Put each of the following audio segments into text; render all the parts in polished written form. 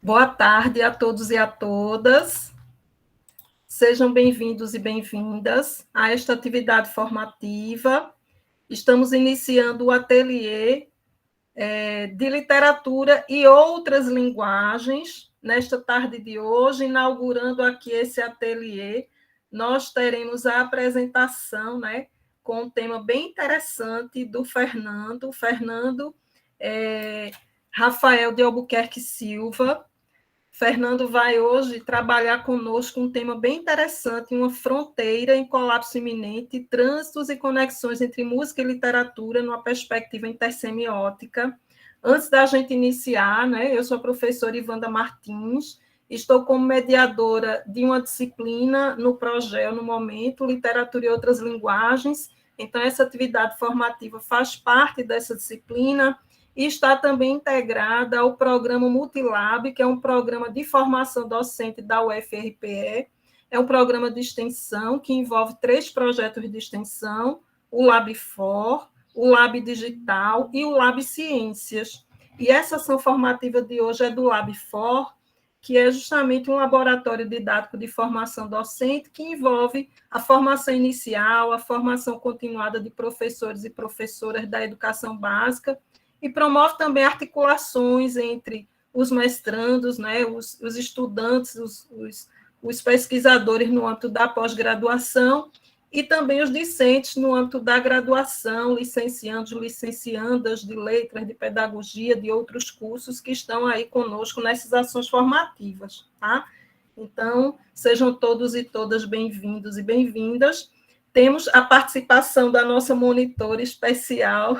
Boa tarde a todos e a todas. Sejam bem-vindos e bem-vindas a esta atividade formativa. Estamos iniciando o ateliê de literatura e outras linguagens. Nesta tarde de hoje, inaugurando aqui esse ateliê, nós teremos a apresentação, com um tema bem interessante do Fernando Rafael de Albuquerque Silva. Fernando vai hoje trabalhar conosco um tema bem interessante, uma fronteira em colapso iminente, trânsitos e conexões entre música e literatura numa perspectiva intersemiótica. Antes da gente iniciar, eu sou a professora Ivanda Martins, estou como mediadora de uma disciplina no PROGEL, no momento, Literatura e Outras Linguagens. Então, essa atividade formativa faz parte dessa disciplina, e está também integrada ao programa Multilab, que é um programa de formação docente da UFRPE. É um programa de extensão que envolve 3 projetos de extensão, o LabFor, o Lab Digital e o Lab Ciências. E essa ação formativa de hoje é do LabFor, que é justamente um laboratório didático de formação docente que envolve a formação inicial, a formação continuada de professores e professoras da educação básica, e promove também articulações entre os mestrandos, os estudantes, os pesquisadores no âmbito da pós-graduação e também os discentes no âmbito da graduação, licenciandos, licenciandas de letras, de pedagogia, de outros cursos que estão aí conosco nessas ações formativas, tá? Então, sejam todos e todas bem-vindos e bem-vindas. Temos a participação da nossa monitora especial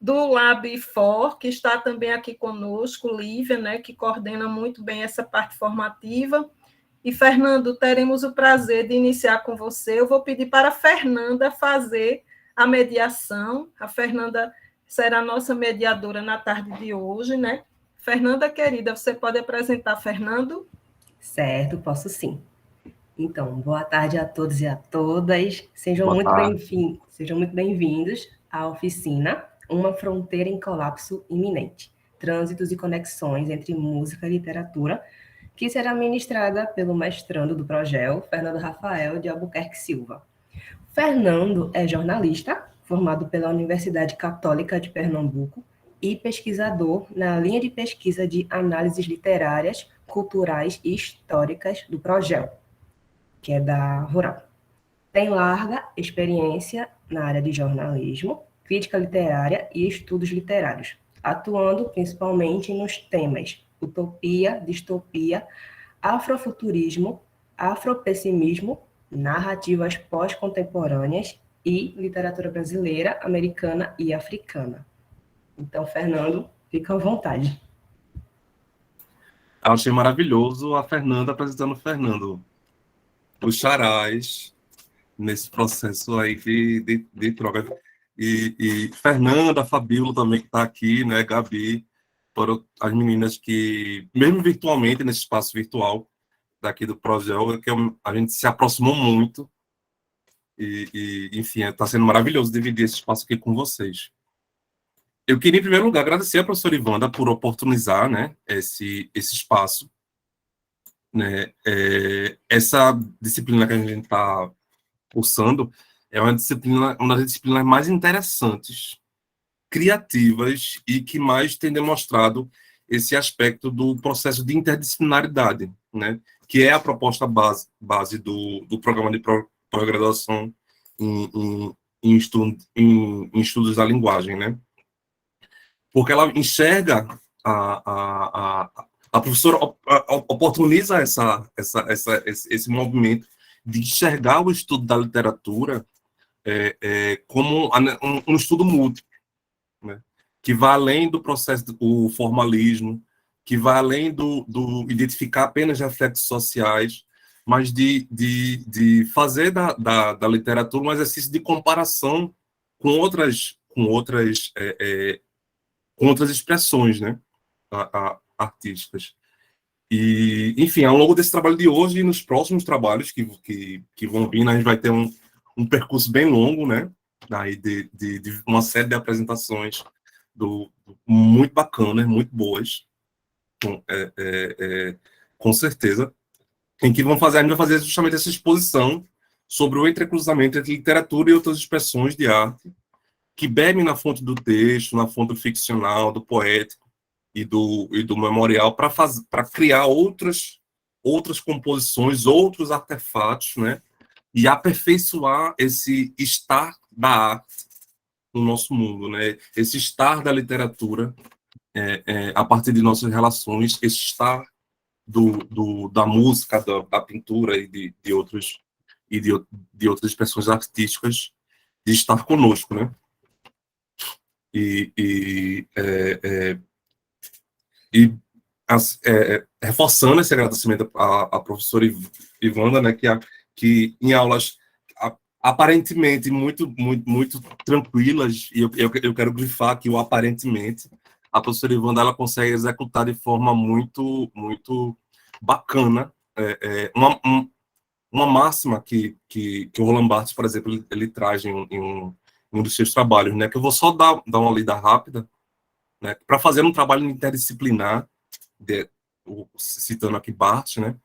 do LabFor, que está também aqui conosco, Lívia, que coordena muito bem essa parte formativa. E, Fernando, teremos o prazer de iniciar com você. Eu vou pedir para a Fernanda fazer a mediação. A Fernanda será a nossa mediadora na tarde de hoje, Fernanda, querida, você pode apresentar Fernando? Certo, posso sim. Então, boa tarde a todos e a todas. Sejam muito bem-vindos à oficina Uma Fronteira em Colapso Iminente, Trânsitos e Conexões entre Música e Literatura, que será ministrada pelo mestrando do PROGEL, Fernando Rafael de Albuquerque Silva. Fernando é jornalista, formado pela Universidade Católica de Pernambuco e pesquisador na linha de pesquisa de análises literárias, culturais e históricas do PROGEL, que é da Rural. Tem larga experiência na área de jornalismo, crítica literária e estudos literários, atuando principalmente nos temas utopia, distopia, afrofuturismo, afropessimismo, narrativas pós-contemporâneas e literatura brasileira, americana e africana. Então, Fernando, fica à vontade. Eu achei maravilhoso a Fernanda apresentando o Fernando. Os charás nesse processo aí de troca. E Fernanda, Fabíola também que está aqui, Gabi, foram as meninas que, mesmo virtualmente, nesse espaço virtual daqui do PROGEL, que a gente se aproximou muito. Enfim, está sendo maravilhoso dividir esse espaço aqui com vocês. Eu queria, em primeiro lugar, agradecer a professora Ivanda por oportunizar esse espaço. Essa disciplina que a gente está cursando é uma das disciplinas mais interessantes, criativas e que mais tem demonstrado esse aspecto do processo de interdisciplinaridade, que é a proposta base do programa de pós-graduação em estudos da linguagem, porque ela enxerga a professora oportuniza esse movimento de enxergar o estudo da literatura como um estudo múltiplo, que vai além do processo do formalismo, que vai além do identificar apenas reflexos sociais, mas de fazer da literatura um exercício de comparação com outras expressões, artísticas. E, enfim, ao longo desse trabalho de hoje e nos próximos trabalhos que vão vir, a gente vai ter um percurso bem longo, Aí de uma série de apresentações muito bacanas, muito boas. com certeza, em que a gente vai fazer justamente essa exposição sobre o entrecruzamento entre literatura e outras expressões de arte, que bebem na fonte do texto, na fonte do ficcional, do poético e do memorial, para criar outras composições, outros artefatos, né? E aperfeiçoar esse estar da arte no nosso mundo, né? Esse estar da literatura a partir de nossas relações, esse estar da música, da pintura e de outras expressões artísticas, de estar conosco, né? Reforçando esse agradecimento à professora Ivanda, né, que em aulas aparentemente muito tranquilas, e eu quero grifar aqui o aparentemente, a professora Ivanda ela consegue executar de forma muito bacana uma máxima que o Roland Barthes, por exemplo, ele traz em um dos seus trabalhos, né, que eu vou só dar uma lida rápida, né, para fazer um trabalho interdisciplinar, citando aqui Barthes, né,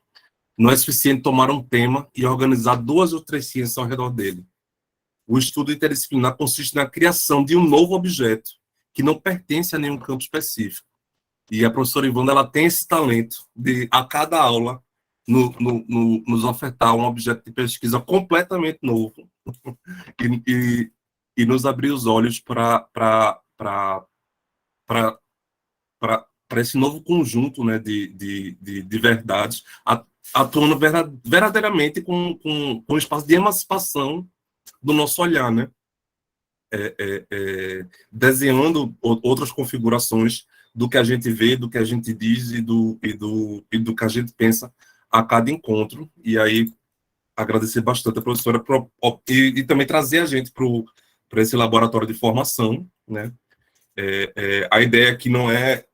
não é suficiente tomar um tema e organizar 2 ou 3 ciências ao redor dele. O estudo interdisciplinar consiste na criação de um novo objeto que não pertence a nenhum campo específico. E a professora Ivanda ela tem esse talento de, a cada aula, nos ofertar um objeto de pesquisa completamente novo e nos abrir os olhos para esse novo conjunto, né, de verdades, atuando verdadeiramente com um espaço de emancipação do nosso olhar, né? Desenhando outras configurações do que a gente vê, do que a gente diz e do que a gente pensa a cada encontro. E aí, agradecer bastante a professora e também trazer a gente para esse laboratório de formação, né? A ideia aqui não é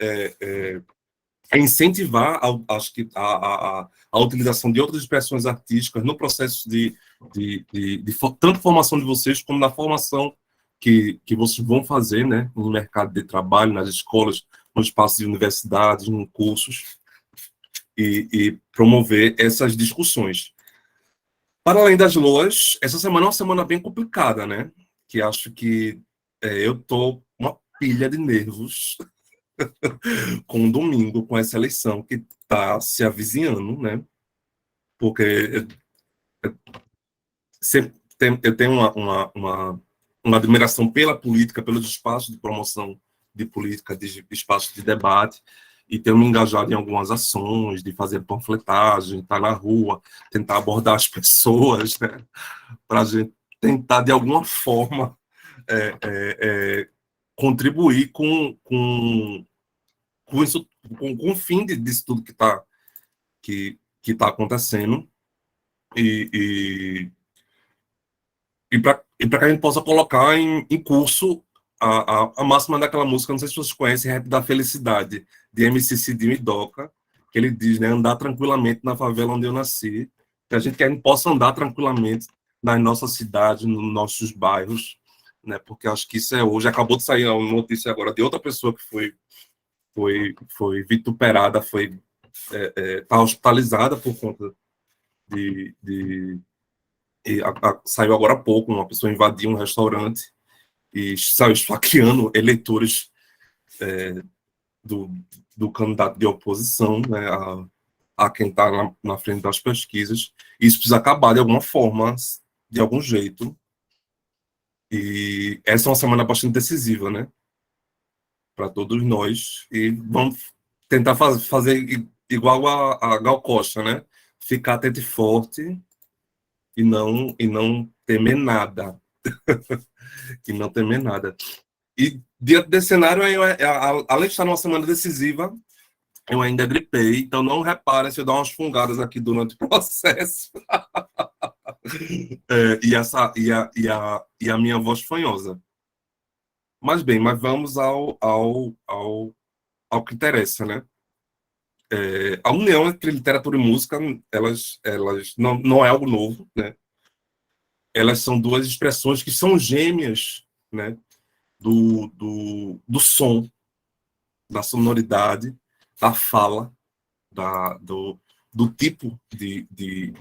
incentivar a utilização de outras expressões artísticas no processo de tanto formação de vocês, como na formação que vocês vão fazer, né, no mercado de trabalho, nas escolas, no espaço de universidades, em cursos, e promover essas discussões. Para além das loas, essa semana é uma semana bem complicada, né, que acho que eu tô uma pilha de nervos com o domingo, com essa eleição que está se avizinhando, né? Porque eu tenho uma admiração pela política, pelos espaços de promoção de política, de espaços de debate, e tenho me engajado em algumas ações, de fazer panfletagem, estar na rua, tentar abordar as pessoas, né? Para a gente tentar, de alguma forma, contribuir com isso, com o fim disso tudo que tá acontecendo e para que a gente possa colocar em curso a máxima daquela música, não sei se vocês conhecem, Rap da Felicidade, de MC Cidinho e Doca, que ele diz, né, andar tranquilamente na favela onde eu nasci, que a gente possa andar tranquilamente nas nossas cidades, nos nossos bairros, né, porque acho que isso hoje, acabou de sair uma notícia agora de outra pessoa que foi vituperada, está hospitalizada por conta saiu agora há pouco, uma pessoa invadiu um restaurante e saiu esfaqueando eleitores do candidato de oposição, né, a quem está na frente das pesquisas. Isso precisa acabar de alguma forma, de algum jeito. E essa é uma semana bastante decisiva, né, para todos nós. E vamos tentar fazer igual a Gal Costa, né? Ficar atento e forte e não temer nada. E não temer nada. E diante desse cenário, além de estar numa semana decisiva, eu ainda gripei, então não repare se eu dar umas fungadas aqui durante o processo. E a minha voz fanhosa. Mas bem, vamos ao que interessa, né? A união entre literatura e música, elas não é algo novo, né? Elas são duas expressões que são gêmeas, né? Do som, da sonoridade, da fala, do tipo de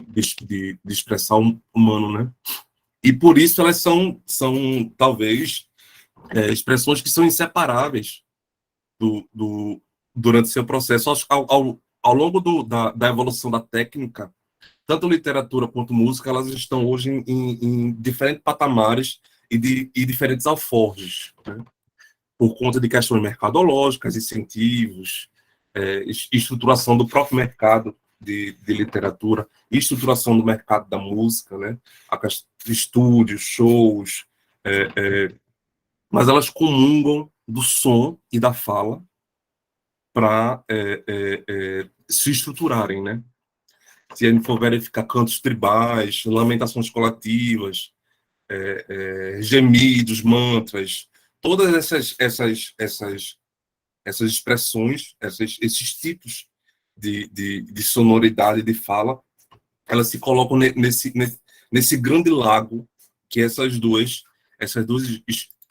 expressão humano, né? E por isso elas são talvez, expressões que são inseparáveis durante seu processo. Ao longo da evolução da técnica, tanto literatura quanto música, elas estão hoje em diferentes patamares e diferentes alforjes, né? Por conta de questões mercadológicas, incentivos, estruturação do próprio mercado de literatura, estruturação do mercado da música, né? Estúdios, shows, mas elas comungam do som e da fala para se estruturarem, né? Se a gente for verificar cantos tribais, lamentações coletivas, gemidos, mantras, todas essas expressões, esses tipos de sonoridade de fala, elas se colocam nesse grande lago que essas duas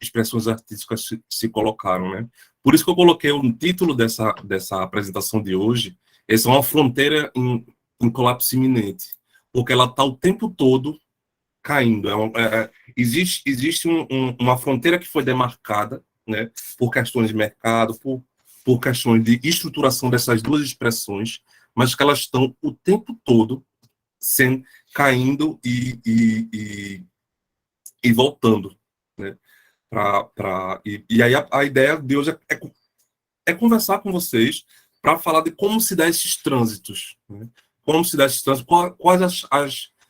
expressões artísticas se colocaram, né? Por isso que eu coloquei o título dessa apresentação de hoje, essa é uma fronteira em colapso iminente, porque ela está o tempo todo caindo. Existe uma fronteira que foi demarcada, né, por questões de mercado, por questões de estruturação dessas duas expressões, mas que elas estão o tempo todo caindo e voltando, né? E aí a ideia de hoje é conversar com vocês para falar de como se dá esses trânsitos, né? Como se dá esses trânsitos, quais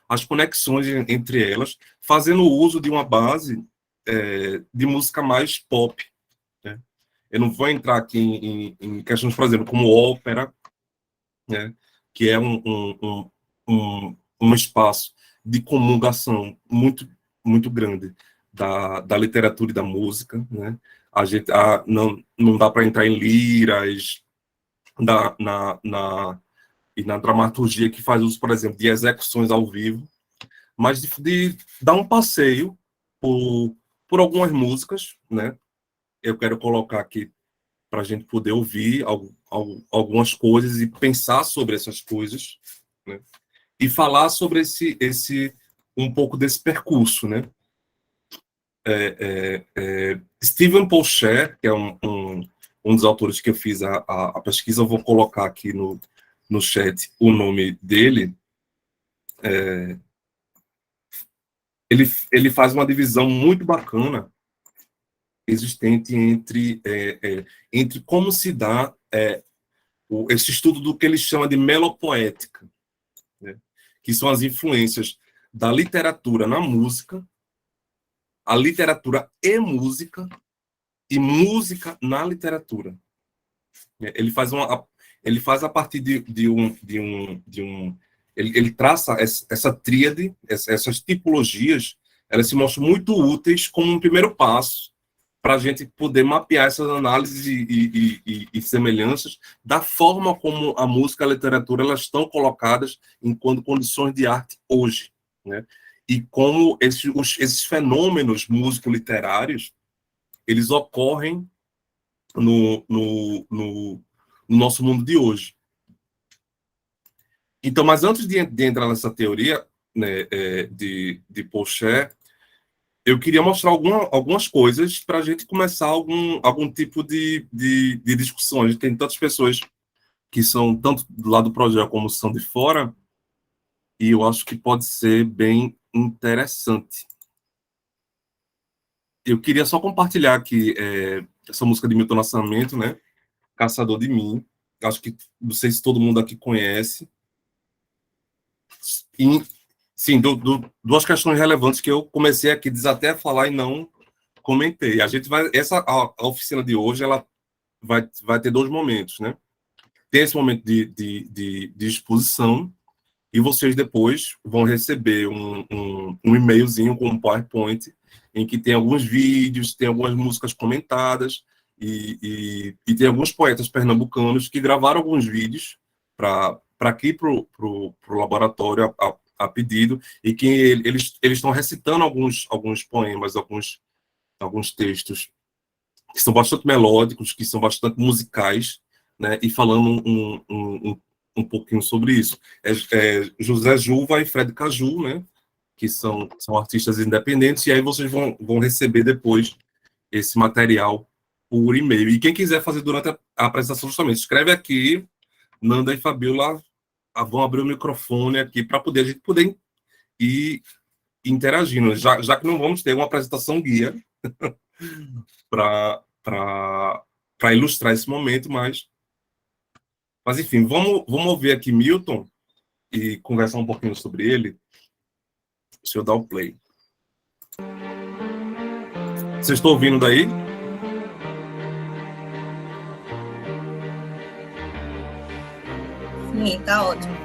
as conexões entre elas, fazendo uso de uma base de música mais pop, né? Eu não vou entrar aqui em questões, por exemplo, como ópera, né? Que é um espaço de comungação muito grande da literatura e da música, né? A gente não dá para entrar em liras, e na dramaturgia que faz uso, por exemplo, de execuções ao vivo, mas de dar um passeio por algumas músicas, né? Eu quero colocar aqui para a gente poder ouvir algumas coisas e pensar sobre essas coisas, né? E falar sobre um pouco desse percurso, né? Stephen Paul Scher, que é um dos autores que eu fiz a pesquisa, eu vou colocar aqui no chat o nome dele. Ele faz uma divisão muito bacana existente entre como se dá esse estudo do que ele chama de melopoética, né? Que são as influências da literatura na música, a literatura e música na literatura. Ele faz a partir ele traça essa tríade, essas tipologias, elas se mostram muito úteis como um primeiro passo para a gente poder mapear essas análises e semelhanças da forma como a música e a literatura elas estão colocadas enquanto condições de arte hoje, né? E como esses fenômenos músico-literários eles ocorrem no nosso mundo de hoje. Então, mas antes de entrar nessa teoria, né, de Paul Scher, eu queria mostrar algumas coisas para a gente começar algum tipo de discussão. A gente tem tantas pessoas que são tanto do lado do projeto como são de fora, e eu acho que pode ser bem interessante. Eu queria só compartilhar aqui essa música de Milton Nascimento, né? Caçador de Mim. Acho que não sei se todo mundo aqui conhece. E, sim, duas questões relevantes que eu comecei aqui até a falar e não comentei. A oficina de hoje ela vai ter dois momentos, né? Tem esse momento de exposição e vocês depois vão receber um e-mailzinho com um PowerPoint em que tem alguns vídeos, tem algumas músicas comentadas e tem alguns poetas pernambucanos que gravaram alguns vídeos para aqui para o laboratório a pedido, e que eles estão recitando alguns poemas, alguns textos que são bastante melódicos, que são bastante musicais, né, e falando um pouquinho sobre isso. José Juva e Fred Caju, né, que são artistas independentes, e aí vocês vão receber depois esse material por e-mail. E quem quiser fazer durante a apresentação, justamente, escreve aqui, Nanda e Fabiola vão abrir o microfone aqui para a gente poder ir interagindo, já que não vamos ter uma apresentação guia para ilustrar esse momento, mas enfim, vamos ouvir aqui Milton e conversar um pouquinho sobre ele. Deixa eu dar o play. Vocês estão ouvindo daí? Sim, tá ótimo.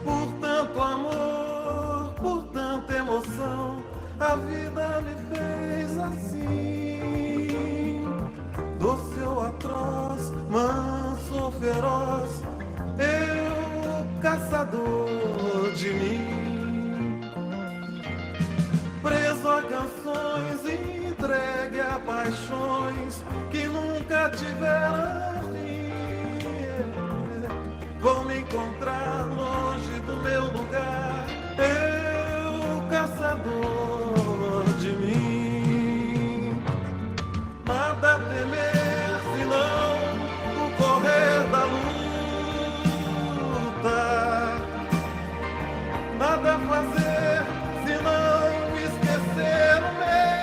Por tanto amor, por tanta emoção, a vida me fez assim. Doce ou atroz, manso ou feroz, eu caçador de mim. Preso a canções, entregue a paixões que nunca tiveram fim. Vou me encontrar longe do meu lugar, eu caçador de mim. Nada a temer senão o correr da luta. Nada a fazer senão esquecer o medo.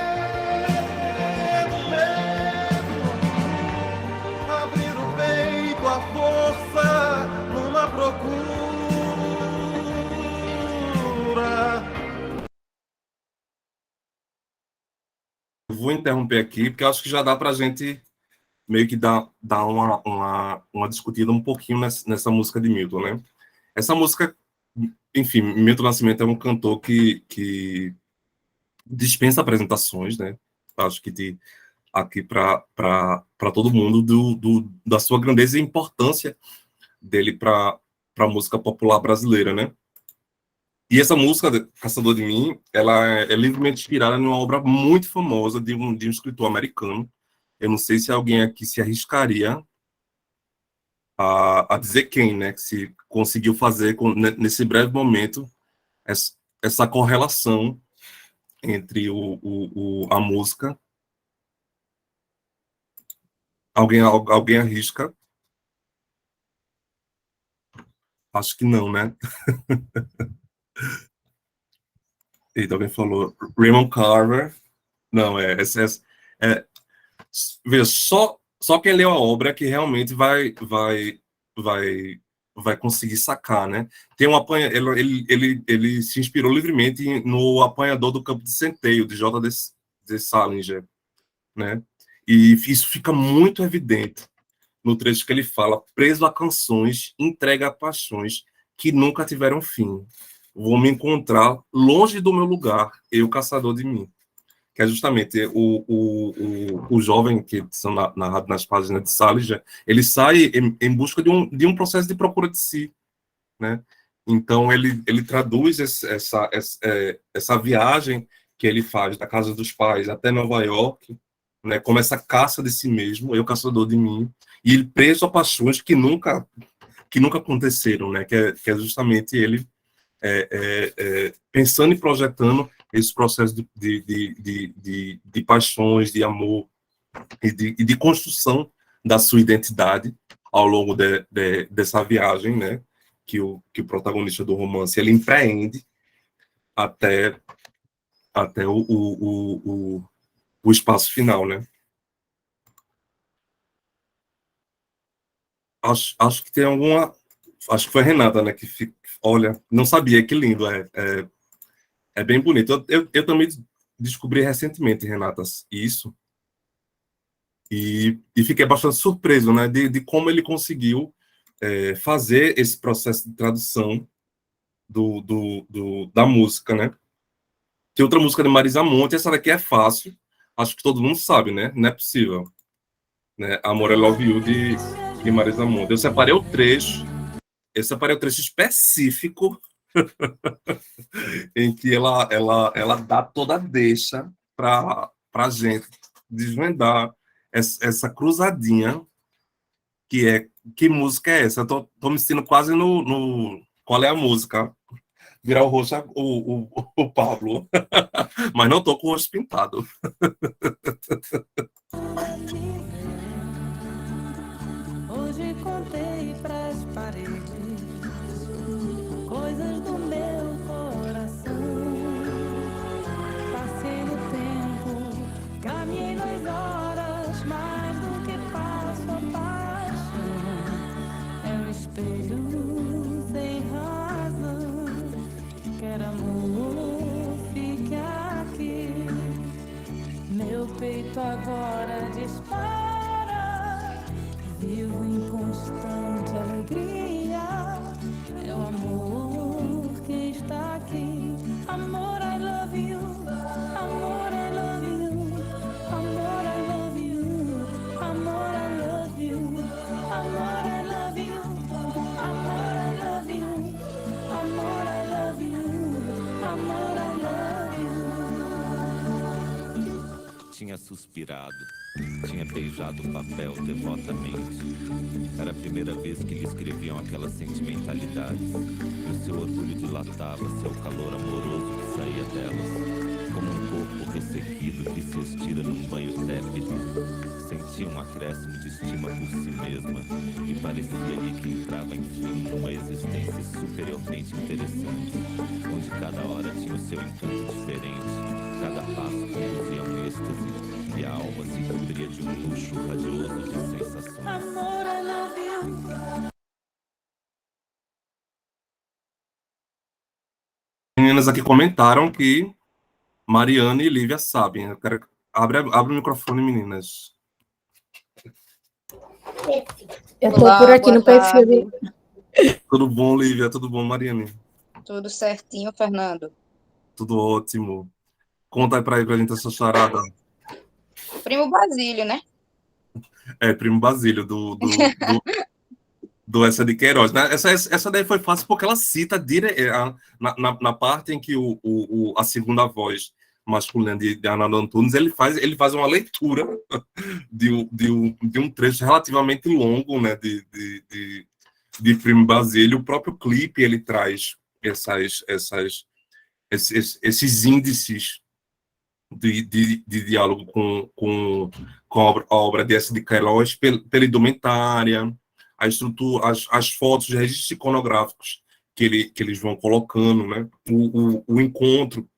Abrir o peito à força numa procura. Eu vou interromper aqui, porque eu acho que já dá para a gente meio que dar uma discutida um pouquinho nessa música de Milton, né? Essa música, enfim, Milton Nascimento é um cantor que dispensa apresentações, né? Acho que aqui para todo mundo da sua grandeza e importância dele para a música popular brasileira, né? E essa música, Caçador de Mim, ela é livremente inspirada numa obra muito famosa de um escritor americano. Eu não sei se alguém aqui se arriscaria a dizer quem, né? Que se conseguiu fazer nesse breve momento essa correlação entre a música. Alguém arrisca? Acho que não, né? Eita, alguém falou Raymond Carver. Não, veja, só quem leu a obra que realmente vai conseguir sacar, né? Tem ele se inspirou livremente no Apanhador do Campo de Centeio, de J.D. Salinger, né? E isso fica muito evidente no trecho que ele fala: preso a canções, entrega a paixões que nunca tiveram fim. Vou me encontrar longe do meu lugar, eu caçador de mim. Que é justamente o jovem que são narrado nas páginas de Salinger, ele sai em busca de um processo de procura de si, né? Então ele traduz essa viagem que ele faz da casa dos pais até Nova York, né? Como essa caça de si mesmo, eu caçador de mim, e ele preso a paixões que nunca aconteceram, né? Que é justamente ele pensando e projetando esse processo de paixões, de amor e de construção da sua identidade ao longo dessa viagem, né, que o protagonista do romance ele empreende até o espaço final, né? Acho que tem alguma... Acho que foi a Renata, né, olha, não sabia, que lindo, é bem bonito. Eu também descobri recentemente, Renata, isso, e fiquei bastante surpreso, né, de como ele conseguiu fazer esse processo de tradução da música, né? Tem outra música de Marisa Monte, essa daqui é fácil, acho que todo mundo sabe, né? Não é possível. Né? Amor I Love You, de Marisa Monte. Eu separei o trecho específico em que ela dá toda a deixa para a gente desvendar essa cruzadinha que música é essa? Eu tô me sentindo quase no qual é a música? Virar o rosto o Pablo. Mas não tô com o rosto pintado. Hoje contei pras paredes coisas do meu coração. Passei o tempo, caminhei 2 horas, mais do que passo a paixão. É um espelho sem razão. Quero amor, fique aqui. Meu peito agora dispara. Vivo em constante alegria. É o amor que está aqui. Amor, I love you. Amor, I love you. Amor, I love you. Amor, I love you. Amor, I love you. Amor, I love you. Amor, I love you. Amor, I love you. Tinha suspirado, tinha beijado o papel devotamente. Era a primeira vez que lhe escreviam aquelas sentimentalidades. E o seu orgulho dilatava seu calor amoroso que saía delas. Como um corpo ressequido que se estira num banho tépido. Sentia um acréscimo de estima por si mesma. E parecia-lhe que entrava, enfim, numa existência superiormente interessante. Onde cada hora tinha o seu encanto diferente. Cada passo conduzia a um êxtase. E a alma se cobria de um luxo radioso de sensações. Amor, I love you. Meninas aqui comentaram que Mariana e Lívia sabem. Eu quero... abre o microfone, meninas. Eu tô por aqui no perfil. Tudo bom, Lívia? Tudo bom, Mariana? Tudo certinho, Fernando. Tudo ótimo. Conta aí pra gente essa charada. Primo Basílio, né? É, Primo Basílio, do Essa de Queiroz. Né? Essa daí foi fácil porque ela cita na parte em que a segunda voz masculina de Arnaldo Antunes, ele faz uma leitura de um trecho relativamente longo, né, de Primo Basílio. O próprio clipe, ele traz esses índices de diálogo com a obra de Essa de Queiroz, pela indumentária, a estrutura, as fotos, os registros iconográficos que eles vão colocando, né? O encontro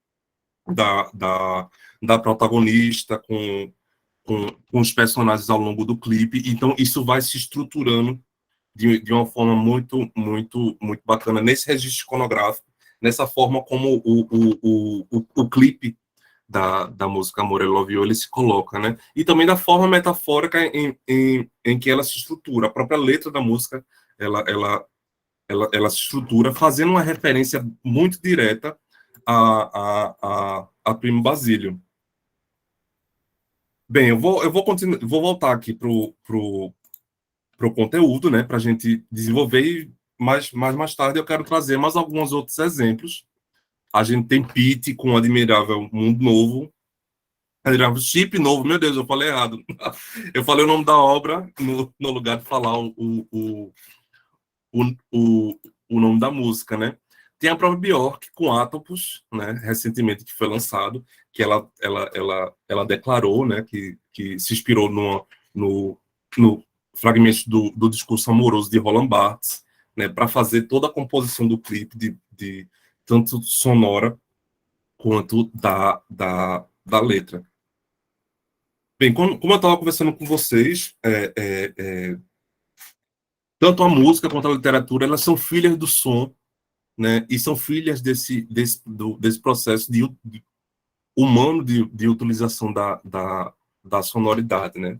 da protagonista com os personagens ao longo do clipe. Então, isso vai se estruturando de uma forma muito, muito, muito bacana nesse registro iconográfico, nessa forma como o clipe da música Amor I Love You, ele se coloca, né? E também da forma metafórica em que ela se estrutura. A própria letra da música, ela se estrutura fazendo uma referência muito direta a Primo Basílio. Bem, eu vou voltar aqui pro conteúdo, né, para a gente desenvolver, e mais tarde eu quero trazer mais alguns outros exemplos. A gente tem Pete com o Admirável Mundo Novo, Admirável Chip Novo, meu Deus, eu falei errado. Eu falei o nome da obra no lugar de falar o nome da música, né? Tem a própria Björk com Atopus, né, recentemente, que foi lançado, que ela declarou, né, que se inspirou no fragmento do discurso amoroso de Roland Barthes, né, para fazer toda a composição do clipe, de tanto sonora quanto da letra. Bem, como eu estava conversando com vocês, tanto a música quanto a literatura, elas são filhas do som, né, e são filhas desse processo humano de utilização da sonoridade, né.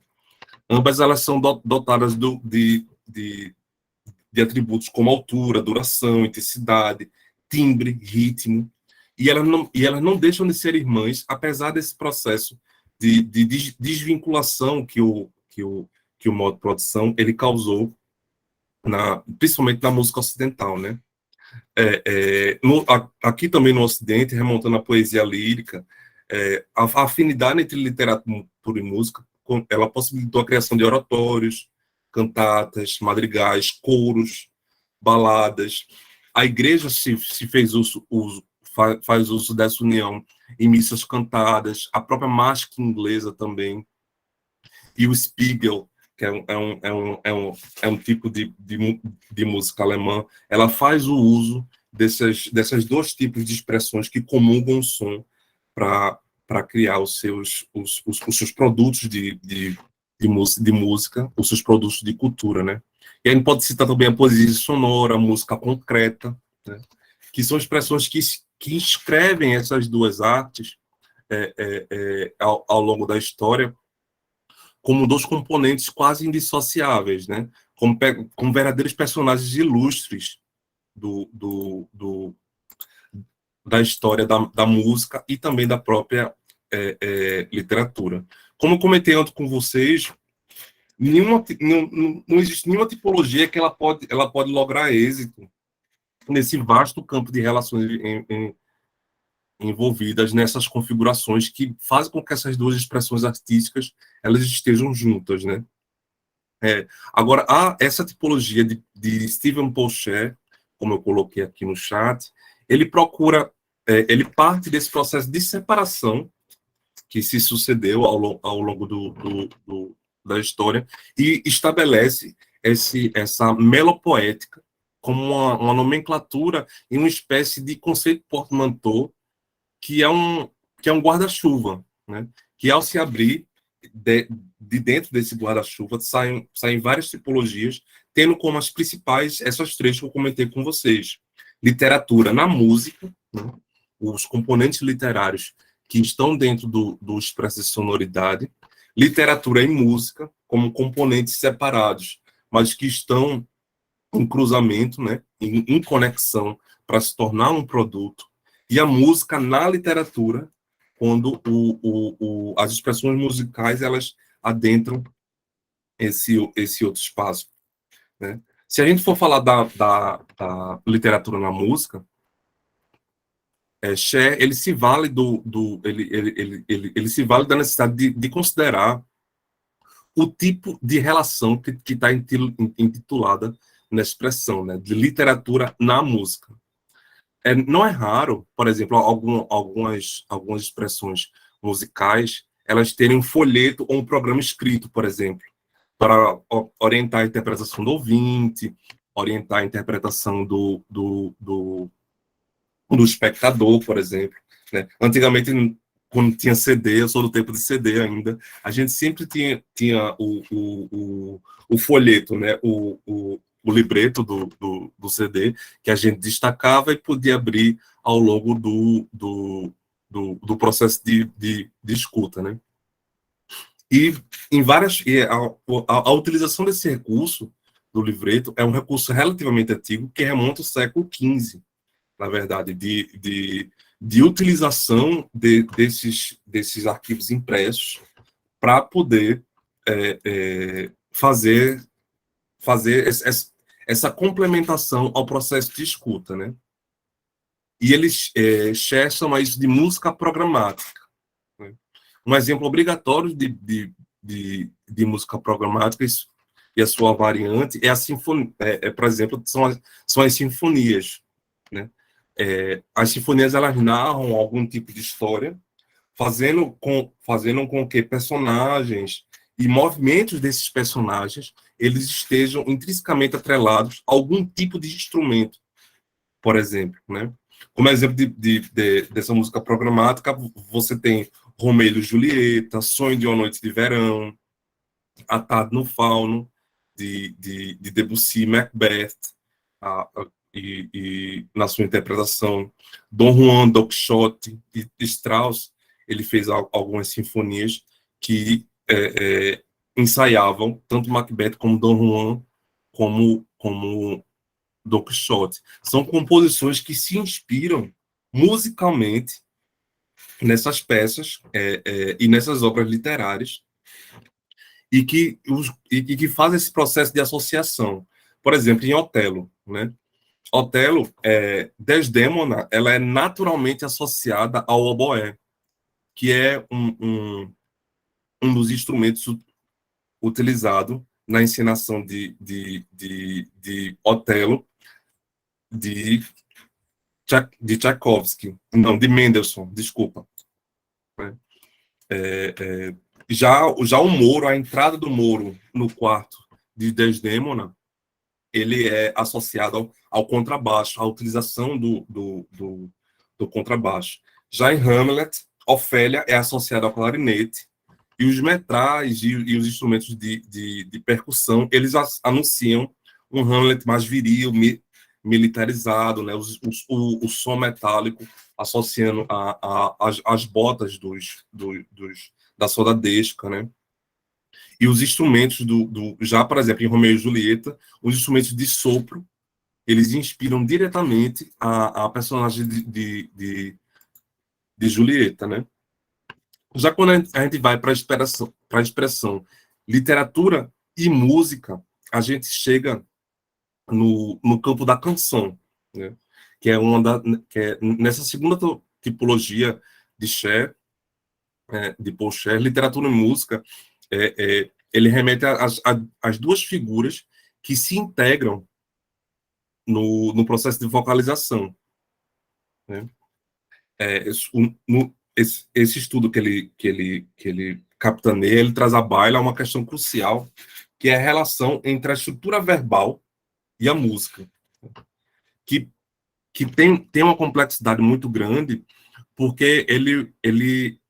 Ambas elas são dotadas de atributos como altura, duração, intensidade, timbre, ritmo, e elas não deixam de ser irmãs, apesar desse processo de desvinculação que o modo de produção ele causou, principalmente na música ocidental, né? Aqui também no Ocidente, remontando à poesia lírica, a afinidade entre literatura e música, ela possibilitou a criação de oratórios, cantatas, madrigais, coros, baladas. A igreja faz uso dessa união em missas cantadas, a própria mágica inglesa também, e o Spiegel, que é um tipo de música alemã, ela faz o uso dessas dois tipos de expressões que comungam o som para criar os seus produtos de música, os seus produtos de cultura, né? E a gente pode citar também a poesia sonora, a música concreta, né? Que são expressões que escrevem essas duas artes ao longo da história como dois componentes quase indissociáveis, né? Como verdadeiros personagens ilustres da história da música e também da própria literatura. Como eu comentei antes com vocês, não existe nenhuma tipologia que ela pode lograr êxito nesse vasto campo de relações envolvidas nessas configurações que fazem com que essas duas expressões artísticas elas estejam juntas, né? Agora, essa tipologia de Stephen Porcher, como eu coloquei aqui no chat, ele parte desse processo de separação que se sucedeu ao longo da história e estabelece essa melopoética como uma nomenclatura e uma espécie de conceito portmanteau que é um guarda-chuva, né? Que ao se abrir de dentro desse guarda-chuva saem várias tipologias, tendo como as principais essas três que eu comentei com vocês: literatura na música, né? Os componentes literários que estão dentro do expresso de sonoridade, literatura em música como componentes separados, mas que estão em cruzamento, né? Em conexão para se tornar um produto, e a música na literatura, quando as expressões musicais elas adentram esse outro espaço, né? Se a gente for falar da literatura na música, Cher, ele se vale ele se vale da necessidade de considerar o tipo de relação que está intitulada na expressão, né, de literatura na música. Não é raro, por exemplo, algumas expressões musicais, elas terem um folheto ou um programa escrito, por exemplo, para orientar a interpretação do ouvinte, orientar a interpretação do espectador, por exemplo, né? Antigamente, quando tinha CD, eu sou do tempo de CD ainda, a gente sempre tinha o folheto, né? O libreto do CD, que a gente destacava e podia abrir ao longo do processo de escuta, né? E a utilização desse recurso do livreto é um recurso relativamente antigo, que remonta ao século XV, na verdade, de utilização desses arquivos impressos para poder fazer essa complementação ao processo de escuta, né? E eles chamam isso de música programática, né? Um exemplo obrigatório de música programática e a sua variante é a sinfonia, por exemplo, são as sinfonias, né? As sinfonias elas narram algum tipo de história, fazendo com que personagens e movimentos desses personagens eles estejam intrinsecamente atrelados a algum tipo de instrumento, por exemplo, né? Como exemplo dessa música programática, você tem Romeu e Julieta, Sonho de uma Noite de Verão, A Tarde no Fauno, de Debussy, Macbeth, e na sua interpretação, Dom Juan, Don Quixote e Strauss, ele fez algumas sinfonias que ensaiavam tanto Macbeth como Dom Juan como Don Quixote. São composições que se inspiram musicalmente nessas peças e nessas obras literárias, e que faz esse processo de associação. Por exemplo, em Otelo, né? Otelo, Desdémona, ela é naturalmente associada ao oboé, que é um dos instrumentos utilizado na encenação de Otelo, de Tchaikovsky, não, de Mendelssohn, desculpa. Já o Moro, a entrada do Moro no quarto de Desdémona, ele é associado ao contrabaixo, à utilização do contrabaixo. Já em Hamlet, Ofélia é associada ao clarinete, e os metais e os instrumentos de percussão, eles anunciam um Hamlet mais viril, militarizado, né? O som metálico associando as botas da soldadesca, né? E os instrumentos já, por exemplo, em Romeu e Julieta, os instrumentos de sopro, eles inspiram diretamente a personagem de Julieta, né? Já quando a gente vai para a expressão literatura e música, a gente chega no campo da canção, né? Que é nessa segunda tipologia de Cher, de Paul Cher, literatura e música, ele remete às duas figuras que se integram no processo de vocalização, né? Esse estudo que ele capitaneia, ele traz à baila uma questão crucial, que é a relação entre a estrutura verbal e a música, que tem uma complexidade muito grande, porque ele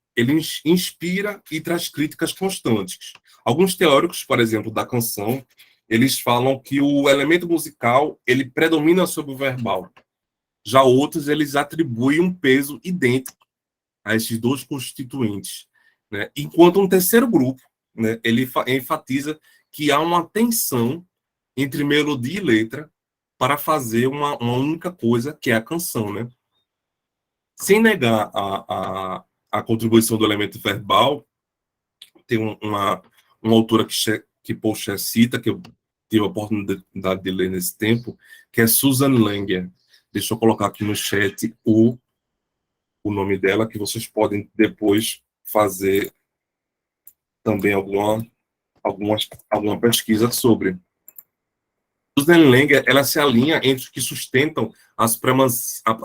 inspira e traz críticas constantes. Alguns teóricos, por exemplo, da canção, eles falam que o elemento musical ele predomina sobre o verbal. Já outros, eles atribuem um peso idêntico a esses dois constituintes, né? Enquanto um terceiro grupo, né, ele enfatiza que há uma tensão entre melodia e letra para fazer uma única coisa, que é a canção, né? Sem negar a contribuição do elemento verbal, tem uma autora que Paul Cher cita, que eu tive a oportunidade de ler nesse tempo, que é Susan Langer. Deixa eu colocar aqui no chat o nome dela, que vocês podem depois fazer também alguma pesquisa sobre. Susan Langer, ela se alinha entre os que sustentam a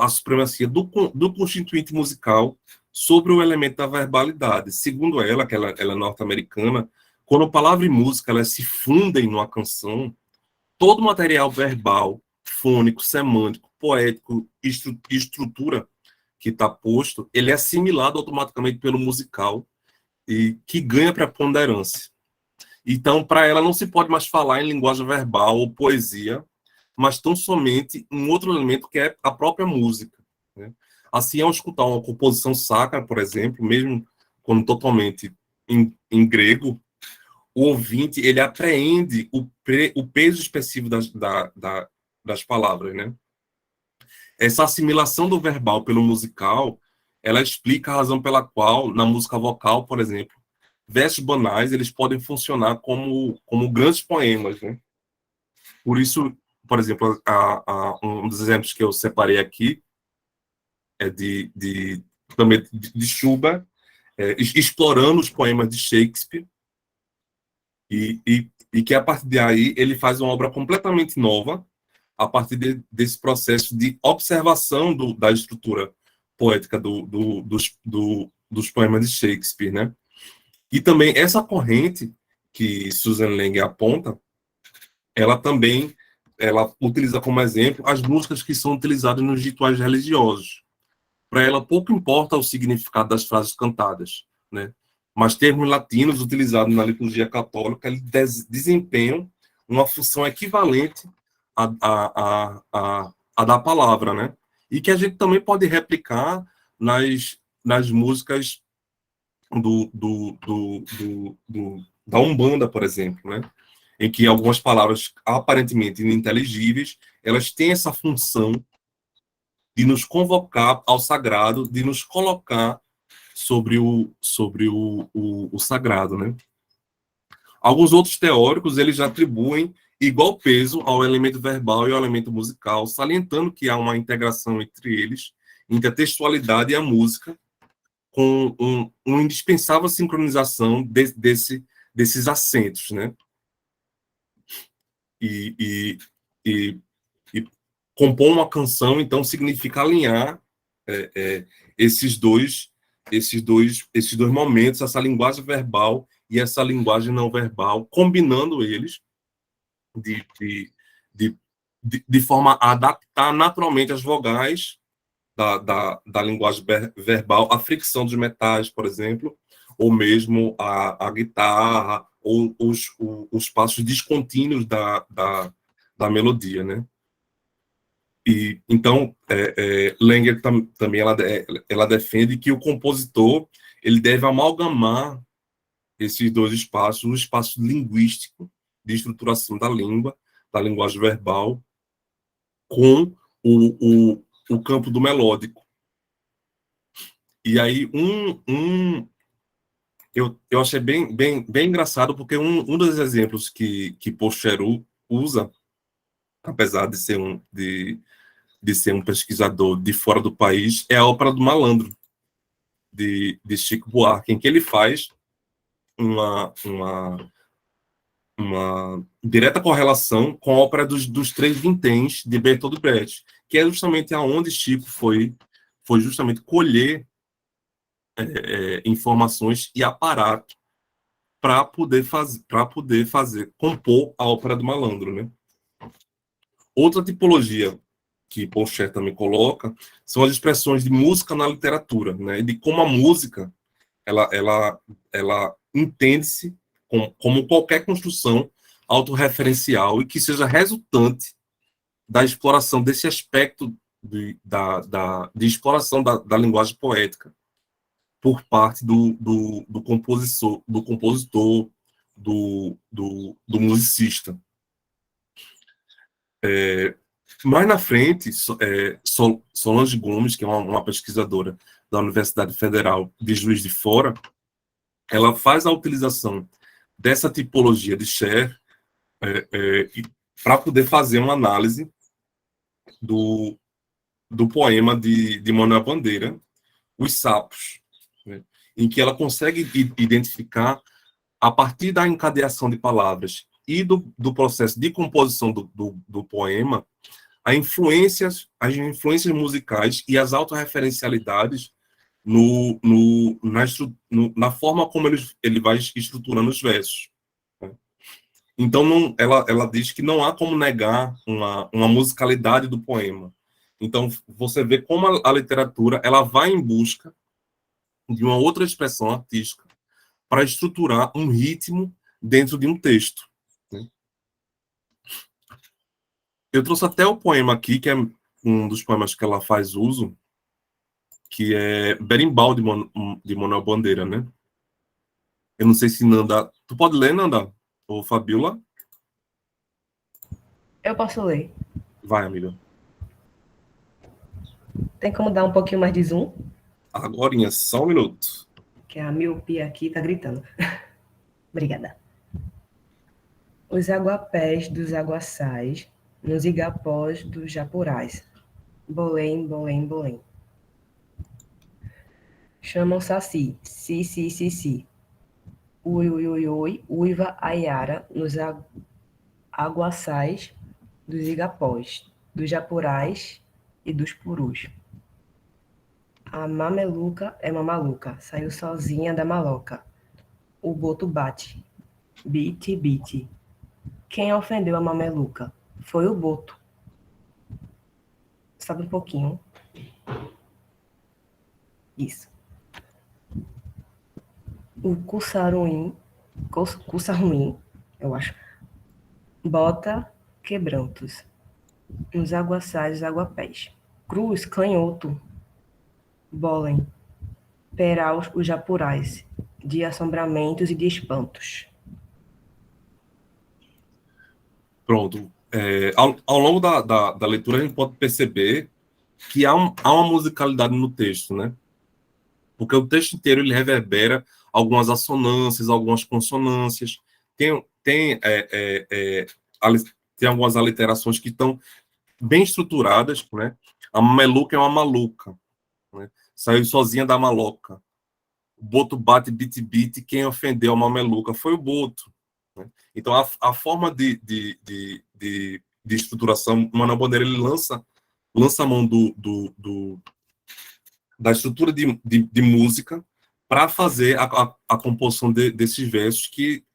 supremacia do constituinte musical sobre o elemento da verbalidade. Segundo ela, que ela é norte-americana, quando palavra e música elas se fundem numa canção, todo material verbal, fônico, semântico, poético, estrutura que está posto, ele é assimilado automaticamente pelo musical e que ganha preponderância. Então, para ela, não se pode mais falar em linguagem verbal ou poesia, mas tão somente um outro elemento que é a própria música, né? Assim, ao escutar uma composição sacra, por exemplo, mesmo quando totalmente em grego, o ouvinte ele apreende o peso expressivo das palavras, né? Essa assimilação do verbal pelo musical, ela explica a razão pela qual, na música vocal, por exemplo, versos banais eles podem funcionar como grandes poemas, né? Por isso, por exemplo, um dos exemplos que eu separei aqui é também de Schubert, explorando os poemas de Shakespeare, e que a partir daí ele faz uma obra completamente nova, a partir desse processo de observação da estrutura poética dos poemas de Shakespeare, né? E também essa corrente que Susan Langer aponta, ela utiliza como exemplo as músicas que são utilizadas nos rituais religiosos. Para ela, pouco importa o significado das frases cantadas, né? Mas termos latinos utilizados na liturgia católica, eles desempenham uma função equivalente a da palavra, né? E que a gente também pode replicar nas músicas da Umbanda, por exemplo, né? Em que algumas palavras aparentemente ininteligíveis, elas têm essa função de nos convocar ao sagrado, de nos colocar sobre o sagrado, né? Alguns outros teóricos, eles atribuem igual peso ao elemento verbal e ao elemento musical, salientando que há uma integração entre eles, entre a textualidade e a música, com uma indispensável sincronização desses acentos, né? E compor uma canção, então, significa alinhar esses dois momentos, essa linguagem verbal e essa linguagem não verbal, combinando eles de forma a adaptar naturalmente as vogais da linguagem verbal, a fricção dos metais, por exemplo, ou mesmo a guitarra, ou os passos descontínuos da melodia, né? E, então, Langer também ela defende que o compositor ele deve amalgamar esses dois espaços, um espaço linguístico, de estruturação da língua, da linguagem verbal, com o campo do melódico. E aí, eu achei bem engraçado, porque um dos exemplos que Pocheru usa, apesar de ser um pesquisador de fora do país, é a ópera do Malandro, de Chico Buarque, em que ele faz uma direta correlação com a ópera dos Três Vinténs, de Bertolt Brecht, que é justamente aonde Chico foi justamente colher informações e aparato para poder compor a ópera do Malandro, né? Outra tipologia que Poncher também coloca são as expressões de música na literatura, né? De como a música ela entende-se como qualquer construção autorreferencial e que seja resultante da exploração desse aspecto de exploração da linguagem poética por parte do compositor, do musicista. Mais na frente, Solange Gomes, que é uma pesquisadora da Universidade Federal de Juiz de Fora, ela faz a utilização dessa tipologia de Scher para poder fazer uma análise do poema de Manuel Bandeira, Os Sapos, né, em que ela consegue identificar, a partir da encadeação de palavras e do processo de composição do poema, as influências musicais e as autorreferencialidades na forma como ele vai estruturando os versos. Então, ela diz que não há como negar uma musicalidade do poema. Então, você vê como a literatura ela vai em busca de uma outra expressão artística para estruturar um ritmo dentro de um texto. Eu trouxe até o poema aqui, que é um dos poemas que ela faz uso, que é Berimbau, de Manuel Bandeira, né? Eu não sei se Nanda... Tu pode ler, Nanda? Ou Fabiola? Eu posso ler. Vai, amiga. Tem como dar um pouquinho mais de zoom? Agorinha, só um minuto. Que a miopia aqui tá gritando. Obrigada. Os aguapés dos aguaçais, nos igapós dos japurás. Bolém, bolém, bolém. Chamam saci, si. Ui, ui, ui, ui, uiva, aiara, nos aguaçais dos igapós, dos japurás e dos purus. A mameluca é mamaluca, saiu sozinha da maloca. O boto bate, bite, bite. Quem ofendeu a mameluca? Foi o boto. Sabe um pouquinho? Isso. O cuçarruim, eu acho, bota quebrantos, nos aguaçais aguapés. Cruz, canhoto, bolem, peraus os japurais, de assombramentos e de espantos. Pronto. Ao longo da leitura, a gente pode perceber que há uma musicalidade no texto, né? Porque o texto inteiro ele reverbera algumas assonâncias, algumas consonâncias, tem, tem, é, é, é, tem algumas aliterações que estão bem estruturadas, né? A mameluca é uma maluca, né? Saiu sozinha da maloca. O Boto bate, bit, quem ofendeu a mameluca foi o Boto, né? Então, a forma de estruturação, o Manuel Bandeira, ele lança a mão da estrutura de música para fazer a composição desses versos que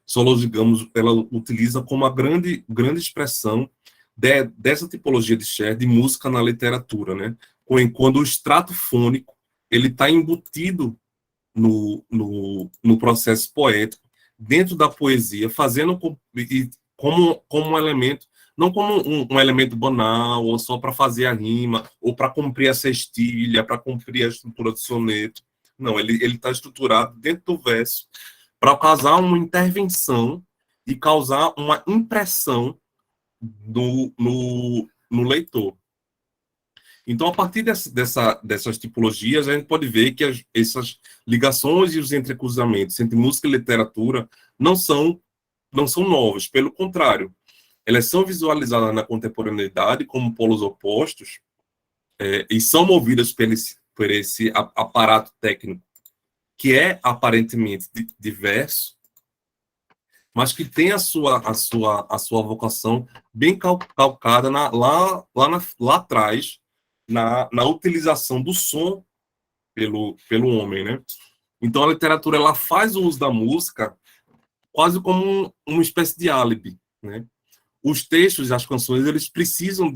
Solange Gamos ela utiliza como a grande expressão dessa tipologia de share de música na literatura, né? Quando o extrato fônico ele está embutido no processo poético, dentro da poesia, fazendo como um elemento, não como um elemento banal, ou só para fazer a rima, ou para cumprir a cestilha, para cumprir a estrutura do soneto. Não, ele está estruturado dentro do verso para causar uma intervenção e causar uma impressão no leitor. Então, a partir dessas tipologias, a gente pode ver que essas ligações e os entrecruzamentos entre música e literatura não são novos, pelo contrário, elas são visualizadas na contemporaneidade como polos opostos e são movidas por esse aparato técnico que é aparentemente diverso, mas que tem a sua vocação bem calcada lá atrás, na utilização do som pelo homem, né? Então, a literatura ela faz o uso da música quase como uma espécie de álibi, né? Os textos, as canções, eles precisam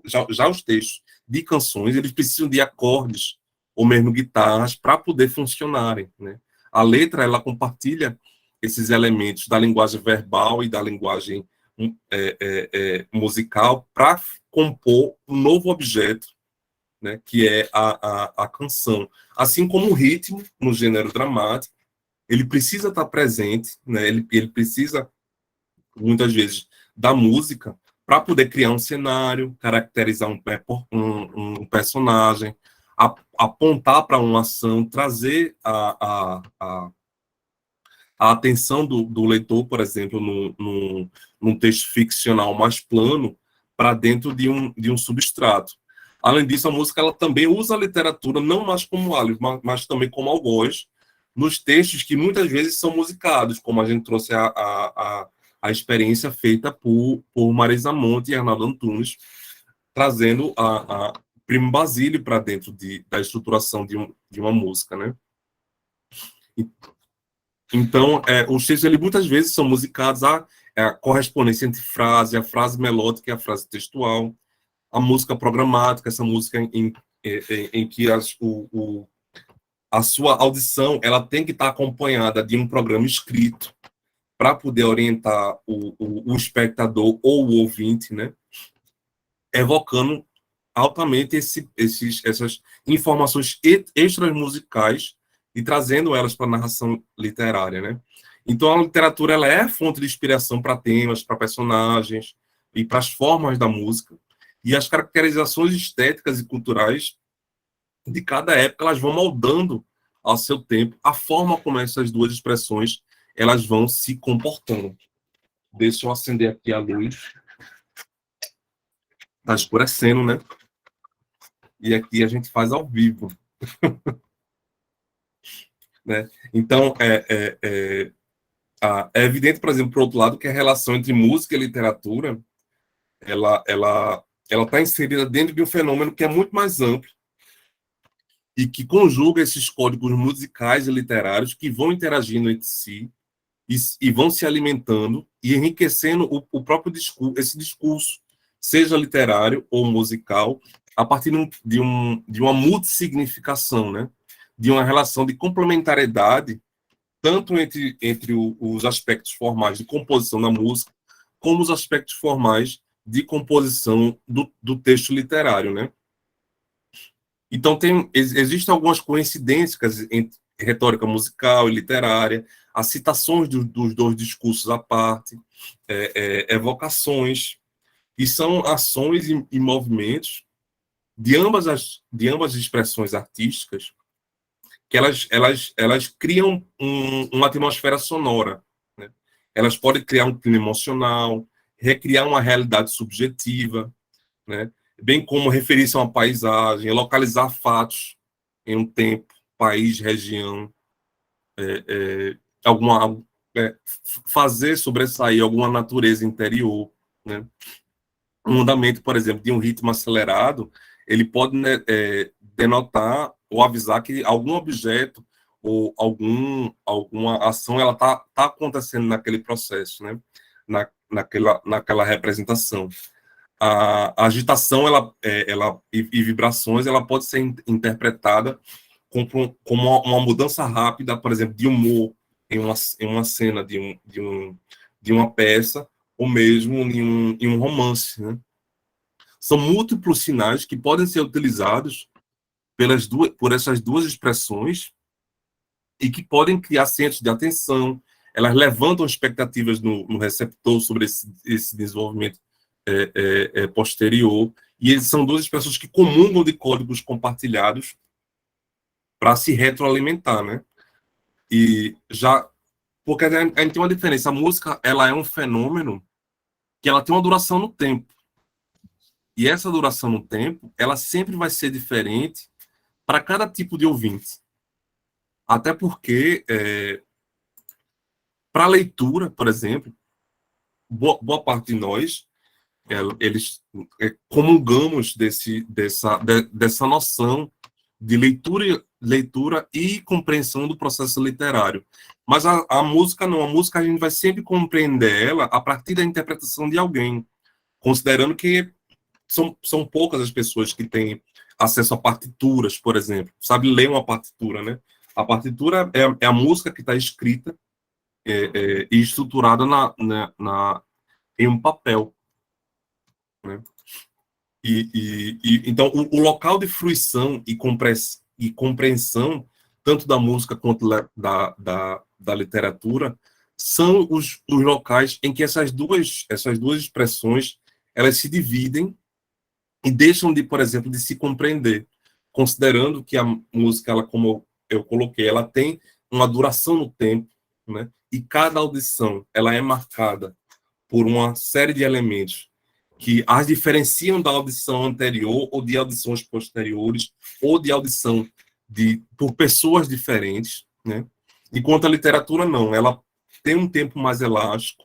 já os textos de canções, eles precisam de acordes ou mesmo guitarras para poder funcionarem, né? A letra, ela compartilha esses elementos da linguagem verbal e da linguagem musical para compor um novo objeto, né, que é a canção. Assim como o ritmo, no gênero dramático, ele precisa estar presente, né, ele precisa, muitas vezes, da música para poder criar um cenário, caracterizar um personagem, apontar para uma ação, trazer a atenção do leitor, por exemplo, num texto ficcional mais plano, para dentro de um substrato. Além disso, a música ela também usa a literatura não mais como álibi, mas também como algoz, nos textos que muitas vezes são musicados, como a gente trouxe a experiência feita por Marisa Monte e Arnaldo Antunes, trazendo a Primo Basílio para dentro da estruturação de uma música, né? Então, os textos, ele, muitas vezes, são musicados a correspondência entre frase, a frase melódica e a frase textual, a música programática, essa música em que a sua audição ela tem que estar acompanhada de um programa escrito para poder orientar o espectador ou o ouvinte, né? Evocando altamente essas informações extras musicais e trazendo elas para a narração literária, né? Então, a literatura ela é fonte de inspiração para temas, para personagens e para as formas da música. E as caracterizações estéticas e culturais de cada época, elas vão moldando ao seu tempo a forma como essas duas expressões elas vão se comportando. Deixa eu acender aqui a luz. Está escurecendo, né? E aqui a gente faz ao vivo. Né? Então, é evidente, por exemplo, por outro lado, que a relação entre música e literatura ela está inserida dentro de um fenômeno que é muito mais amplo e que conjuga esses códigos musicais e literários que vão interagindo entre si e vão se alimentando e enriquecendo o próprio discurso, esse discurso, seja literário ou musical, a partir de uma multissignificação, né? De uma relação de complementariedade, tanto entre os aspectos formais de composição da música, como os aspectos formais de composição do texto literário, né? Então, existem algumas coincidências entre retórica musical e literária, as citações dos dois discursos à parte, evocações, e são ações e movimentos de ambas as expressões artísticas, que elas criam uma atmosfera sonora, né? Elas podem criar um clima emocional, recriar uma realidade subjetiva, né? Bem como referir-se a uma paisagem, localizar fatos em um tempo, país, região, alguma fazer sobressair alguma natureza interior, né? Um andamento, por exemplo, de um ritmo acelerado, ele pode, né, denotar ou avisar que algum objeto ou alguma ação ela tá acontecendo naquele processo, né? Naquela representação. A agitação ela e vibrações ela pode ser interpretada como uma mudança rápida, por exemplo, de humor em uma cena de uma peça ou mesmo em um romance, né? São múltiplos sinais que podem ser utilizados por essas duas expressões e que podem criar centros de atenção. Elas levantam expectativas no receptor sobre esse desenvolvimento posterior, e eles são duas expressões que comungam de códigos compartilhados para se retroalimentar, né? E já porque a gente tem uma diferença, a música ela é um fenômeno que ela tem uma duração no tempo. E essa duração no tempo, ela sempre vai ser diferente para cada tipo de ouvinte. Até porque, para leitura, por exemplo, boa parte de nós, eles comungamos dessa noção de leitura e compreensão do processo literário. Mas a música não, a música a gente vai sempre compreender ela a partir da interpretação de alguém, considerando que são poucas as pessoas que têm acesso a partituras, por exemplo, sabe ler uma partitura, né? A partitura é a música que está escrita e estruturada em um papel, né? Então, o local de fruição e compreensão, tanto da música quanto da literatura, são os locais em que essas duas expressões elas se dividem e deixam de, por exemplo, de se compreender, considerando que a música, ela, como eu coloquei, ela tem uma duração no tempo, né? E cada audição ela é marcada por uma série de elementos que as diferenciam da audição anterior ou de audições posteriores ou de audição por pessoas diferentes, né? Enquanto a literatura não, ela tem um tempo mais elástico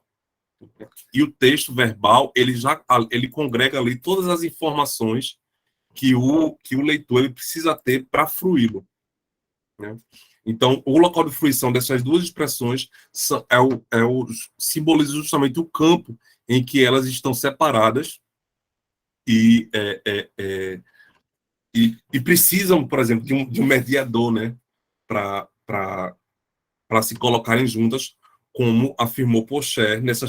e o texto verbal ele congrega ali todas as informações que o leitor ele precisa ter para fruí-lo, né? Então, o local de fruição dessas duas expressões simboliza justamente o campo em que elas estão separadas e precisam, por exemplo, de um mediador, né, para se colocarem juntas, como afirmou Pocher nessa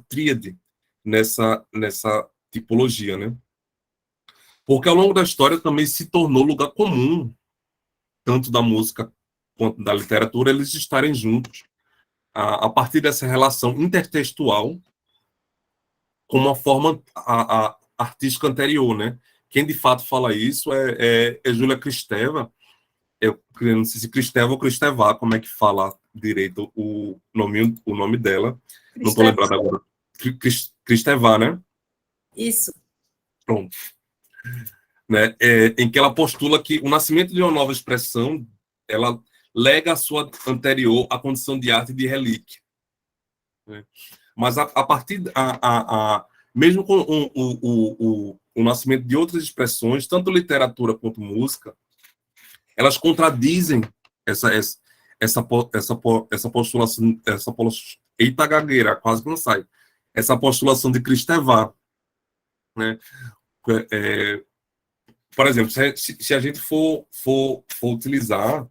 tríade, nessa tipologia, né? Porque ao longo da história também se tornou lugar comum, tanto da música quanto da literatura, eles estarem juntos, a partir dessa relação intertextual, com uma forma artística anterior, né? Quem de fato fala isso é Júlia Kristeva. Eu não sei se Kristeva ou Kristeva, como é que fala direito o nome dela. Kristeva. Não estou lembrado agora. Kristeva, né? Isso. Pronto. Né? Em que ela postula que o nascimento de uma nova expressão, ela lega a sua anterior à condição de arte de relíquia, né? Mas a partir mesmo com o nascimento de outras expressões, tanto literatura quanto música, elas contradizem essa postulação, eita gagueira, quase que não sai, essa postulação de Kristeva, né? Por exemplo, se a gente for utilizar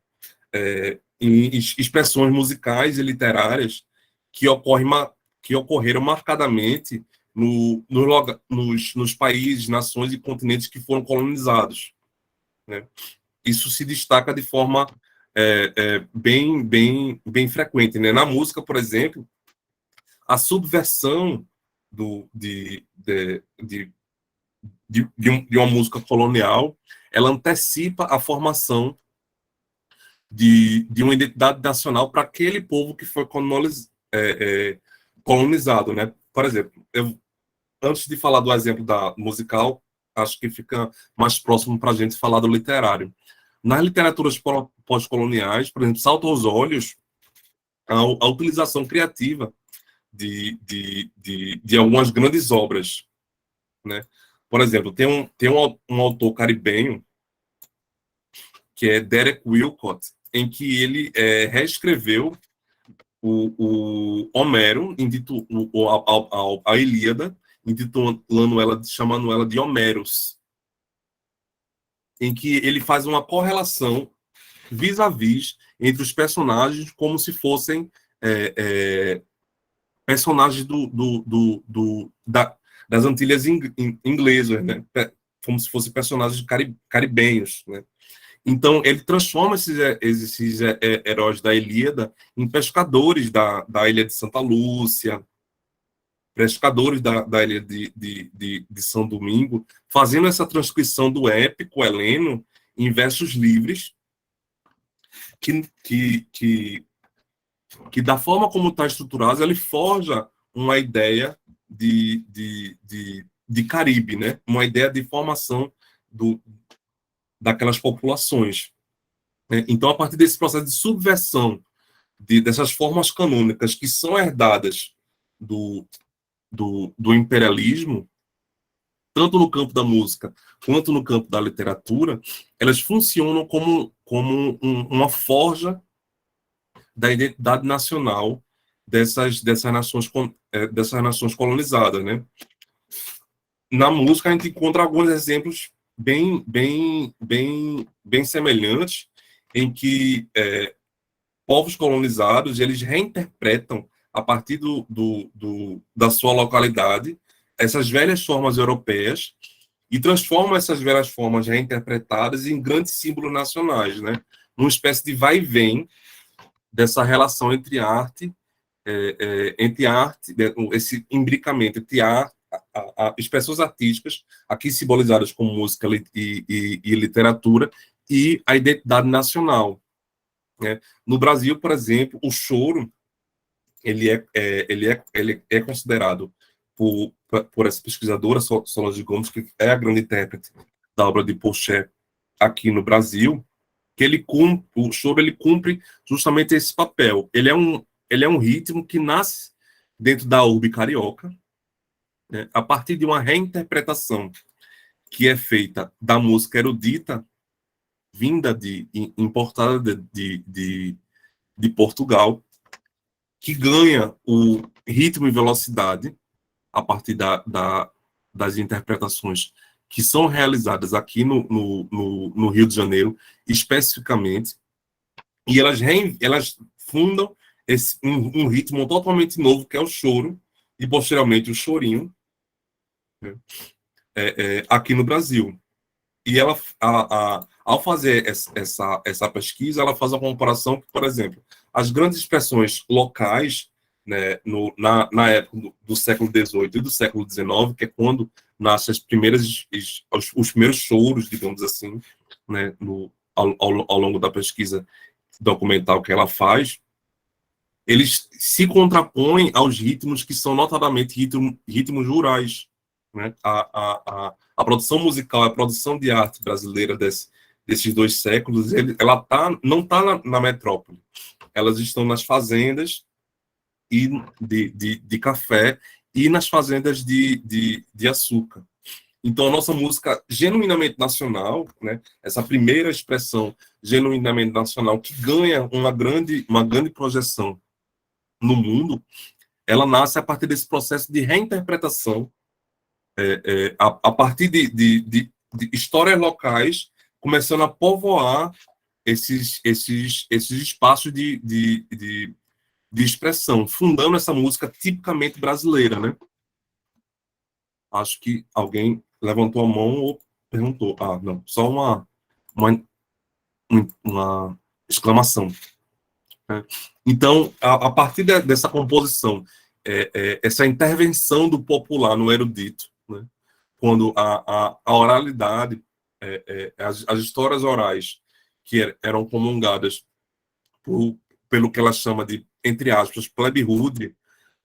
em expressões musicais e literárias que ocorreram marcadamente nos países, nações e continentes que foram colonizados, né? Isso se destaca de forma bem frequente, né? Na música, por exemplo, a subversão de uma música colonial, ela antecipa a formação de uma identidade nacional para aquele povo que foi colonizado, né? Por exemplo, antes de falar do exemplo da musical, acho que fica mais próximo para a gente falar do literário. Nas literaturas pós-coloniais, por exemplo, salta aos olhos a utilização criativa de algumas grandes obras, né? Por exemplo, tem um autor caribenho, que é Derek Wilcott, em que ele reescreveu o Homero, a Ilíada, chamando ela de Homeros, em que ele faz uma correlação vis-à-vis entre os personagens como se fossem personagens das Antilhas inglesas, né? Como se fossem personagens caribenhos, né? Então, ele transforma esses heróis da Ilíada em pescadores da ilha de Santa Lúcia, pescadores da ilha de São Domingo, fazendo essa transcrição do épico heleno em versos livres, que da forma como está estruturado, ele forja uma ideia de Caribe, né? Uma ideia de formação daquelas populações. Então, a partir desse processo de subversão dessas formas canônicas que são herdadas do imperialismo, tanto no campo da música quanto no campo da literatura, elas funcionam como uma forja da identidade nacional dessas nações colonizadas, né? Na música, a gente encontra alguns exemplos bem semelhantes, em que povos colonizados eles reinterpretam, a partir da sua localidade, essas velhas formas europeias e transformam essas velhas formas reinterpretadas em grandes símbolos nacionais, né? Uma espécie de vai e vem dessa relação entre arte, esse imbricamento entre expressões artísticas, aqui simbolizadas como música e literatura, e a identidade nacional, né? No Brasil, por exemplo, o choro ele é considerado por essa pesquisadora, Solange Gomes, que é a grande intérprete da obra de Porchet aqui no Brasil, que o choro ele cumpre justamente esse papel. Ele é um ritmo que nasce dentro da urbe carioca, né, a partir de uma reinterpretação que é feita da música erudita, importada de Portugal, que ganha o ritmo e velocidade a partir das interpretações que são realizadas aqui no Rio de Janeiro, especificamente, e elas fundam um ritmo totalmente novo, que é o choro, e posteriormente o chorinho, né, aqui no Brasil. E ela, ao fazer essa pesquisa, ela faz a comparação que, por exemplo, as grandes expressões locais, né, na época do século XVIII e do século XIX, que é quando nascem os primeiros choros, digamos assim, né, ao longo da pesquisa documental que ela faz, eles se contrapõem aos ritmos que são notadamente ritmos rurais, né? A produção musical, a produção de arte brasileira desses 2 séculos, ela não está na metrópole. Elas estão nas fazendas e de café e nas fazendas de açúcar. Então, a nossa música genuinamente nacional, né, essa primeira expressão genuinamente nacional, que ganha uma grande projeção no mundo, ela nasce a partir desse processo de reinterpretação, a partir de histórias locais, começando a povoar esses espaços de expressão, fundando essa música tipicamente brasileira, né? Acho que alguém levantou a mão ou perguntou. Ah, não, só uma exclamação. Então, a partir dessa composição, essa intervenção do popular no erudito, né, quando a oralidade, as histórias orais que eram comungadas pelo que ela chama de, entre aspas, plebe-rude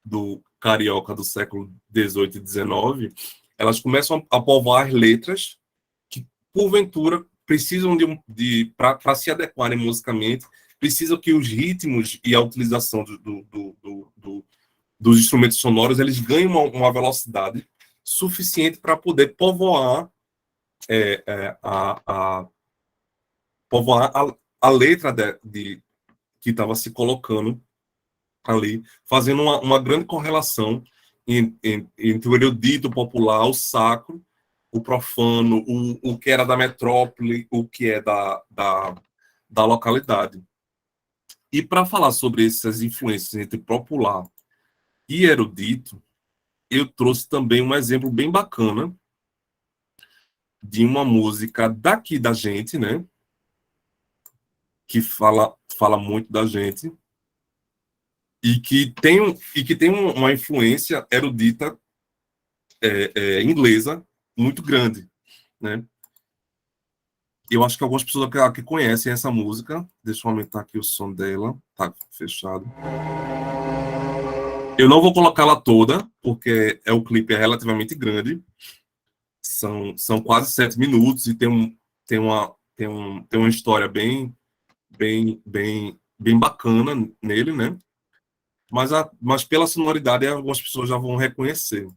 do carioca do século XVIII e XIX, elas começam a povoar as letras que, porventura, precisam para se adequarem musicamente, precisam que os ritmos e a utilização dos instrumentos sonoros eles ganhem uma velocidade suficiente para poder povoar a letra que estava se colocando ali, fazendo uma grande correlação entre o erudito popular, o sacro, o profano, o que era da metrópole, o que é da localidade. E para falar sobre essas influências entre popular e erudito, eu trouxe também um exemplo bem bacana de uma música daqui da gente, né? Que fala muito da gente e que tem uma influência erudita inglesa muito grande, né? Eu acho que algumas pessoas aqui conhecem essa música. Deixa eu aumentar aqui o som dela. Tá fechado. Eu não vou colocá-la toda, porque o clipe é relativamente grande. São quase 7 minutos e tem uma história bem bacana nele, né? Mas pela sonoridade, algumas pessoas já vão reconhecer.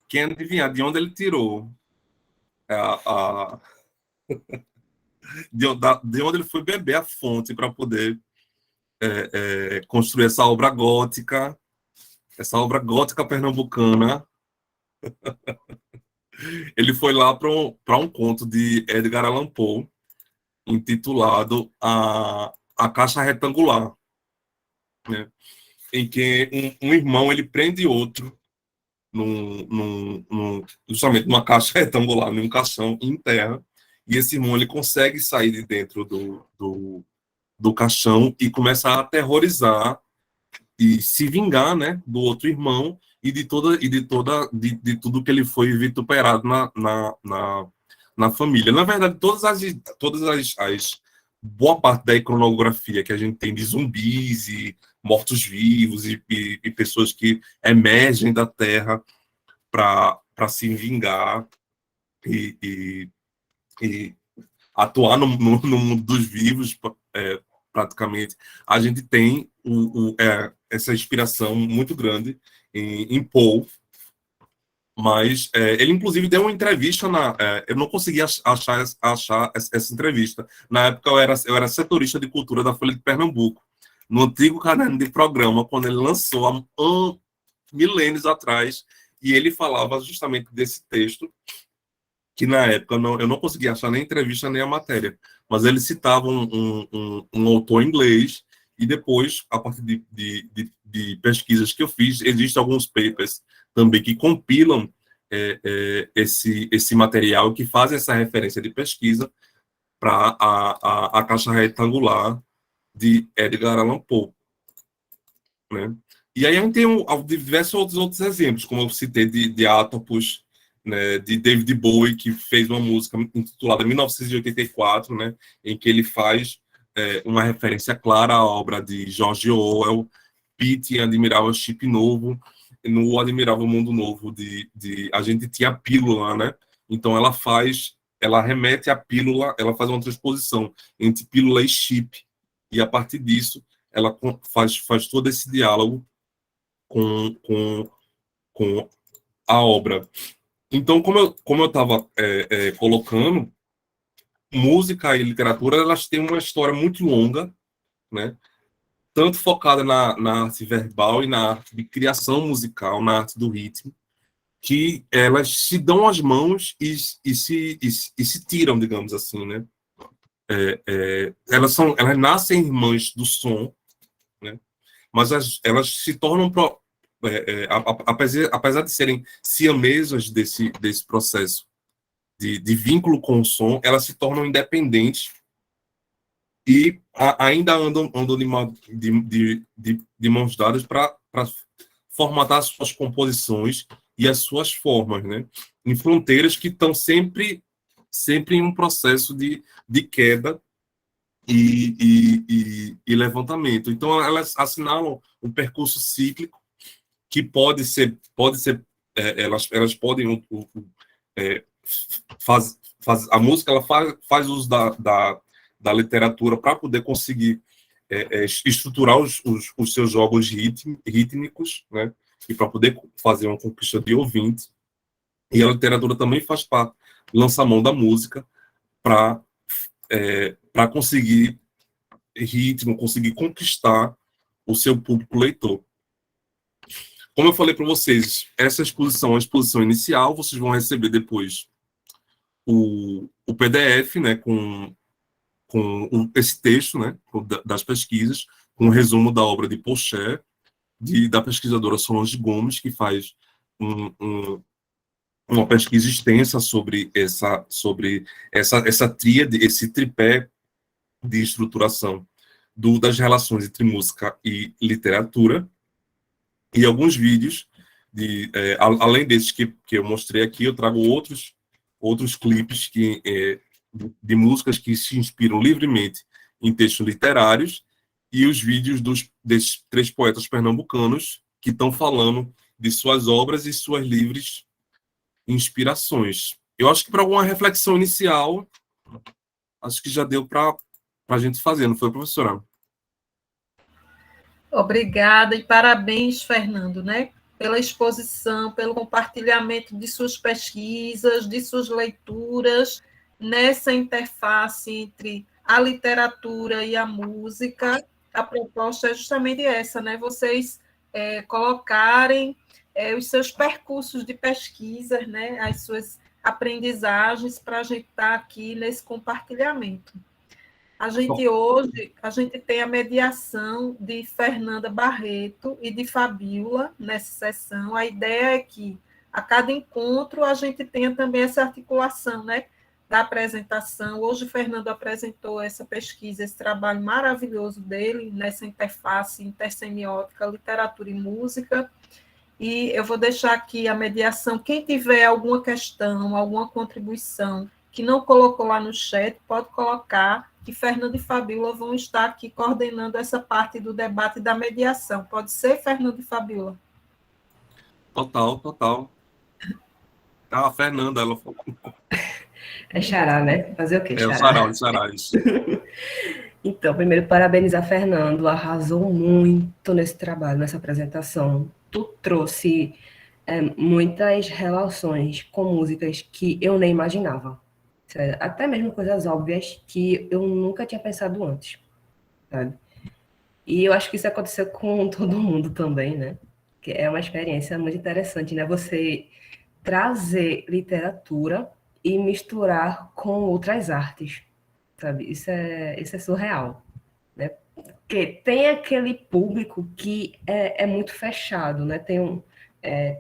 Quem adivinhar de onde ele tirou de onde ele foi beber a fonte para poder construir essa obra gótica pernambucana. Ele foi lá para um conto de Edgar Allan Poe, intitulado A Caixa Retangular, né? Em que um irmão ele prende outro justamente numa caixa retangular, num caixão em terra, e esse irmão ele consegue sair de dentro do caixão e começa a aterrorizar e se vingar, né, do outro irmão e de tudo que ele foi vituperado na família. Na verdade, boa parte da iconografia que a gente tem de zumbis e mortos-vivos e pessoas que emergem da terra para se vingar e atuar no mundo dos vivos, praticamente. A gente tem essa inspiração muito grande em Poe, Mas ele, inclusive, deu uma entrevista eu não consegui achar essa entrevista. Na época, eu era setorista de cultura da Folha de Pernambuco, no antigo caderno de programa, quando ele lançou há milênios atrás, e ele falava justamente desse texto, que na época eu não conseguia achar nem a entrevista nem a matéria, mas ele citava um autor inglês, e depois, a partir de pesquisas que eu fiz, existem alguns papers também que compilam esse material, que fazem essa referência de pesquisa para a caixa retangular de Edgar Allan Poe, né? E aí a gente tem diversos outros exemplos, como eu citei de Atopus, né, de David Bowie, que fez uma música intitulada 1984, né, em que ele faz uma referência clara à obra de George Orwell, Pete em Admirável Chip Novo, no Admirável Mundo Novo, a gente tinha a pílula, né? Então ela remete à pílula, ela faz uma transposição entre pílula e chip, e a partir disso ela faz todo esse diálogo com a obra. Então, como eu estava colocando, música e literatura, elas têm uma história muito longa, né? Tanto focada na arte verbal e na arte de criação musical, na arte do ritmo, que elas se dão as mãos e se tiram, digamos assim, né? Elas nascem irmãs do som, né? Mas elas se tornam, apesar de serem siamesas desse processo de vínculo com o som, elas se tornam independentes e ainda andam de mãos dadas para formatar as suas composições e as suas formas, né? Em fronteiras que estão sempre em um processo de queda e levantamento. Então, elas assinalam um percurso cíclico que pode ser elas podem a música ela faz uso da literatura para poder conseguir estruturar os seus jogos rítmicos, né? E para poder fazer uma conquista de ouvinte. E a literatura também faz parte, lança a mão da música para conseguir ritmo, conseguir conquistar o seu público leitor. Como eu falei para vocês, essa exposição é uma exposição inicial, vocês vão receber depois o PDF, né, com esse texto, né, das pesquisas, com um resumo da obra de Porcher, da pesquisadora Solange Gomes, que faz uma pesquisa extensa sobre essa tríade, esse tripé de estruturação das relações entre música e literatura, e alguns vídeos, além desses que eu mostrei aqui, eu trago outros clipes de músicas que se inspiram livremente em textos literários, e os vídeos desses 3 poetas pernambucanos que estão falando de suas obras e suas livres inspirações. Eu acho que para alguma reflexão inicial, acho que já deu para a gente fazer, não foi, professora? Obrigada e parabéns, Fernando, né? Pela exposição, pelo compartilhamento de suas pesquisas, de suas leituras, nessa interface entre a literatura e a música. A proposta é justamente essa, né? Vocês colocarem os seus percursos de pesquisa, né? As suas aprendizagens para a gente estar aqui nesse compartilhamento. Hoje, a gente tem a mediação de Fernanda Barreto e de Fabíola nessa sessão. A ideia é que, a cada encontro, a gente tenha também essa articulação, né, da apresentação. Hoje, o Fernando apresentou essa pesquisa, esse trabalho maravilhoso dele, nessa interface intersemiótica, literatura e música. E eu vou deixar aqui a mediação. Quem tiver alguma questão, alguma contribuição que não colocou lá no chat, pode colocar, que Fernando e Fabíola vão estar aqui coordenando essa parte do debate da mediação. Pode ser, Fernando e Fabíola? Total. A Fernanda, ela falou. É xará, né? Fazer o quê? O xará, isso. Então, primeiro, parabenizar Fernando, arrasou muito nesse trabalho, nessa apresentação. Tu trouxe muitas relações com músicas que eu nem imaginava. Sério, até mesmo coisas óbvias que eu nunca tinha pensado antes, sabe? E eu acho que isso aconteceu com todo mundo também, né? Que é uma experiência muito interessante, né? Você trazer literatura e misturar com outras artes, sabe? Isso é surreal, né? Porque tem aquele público que é muito fechado, né?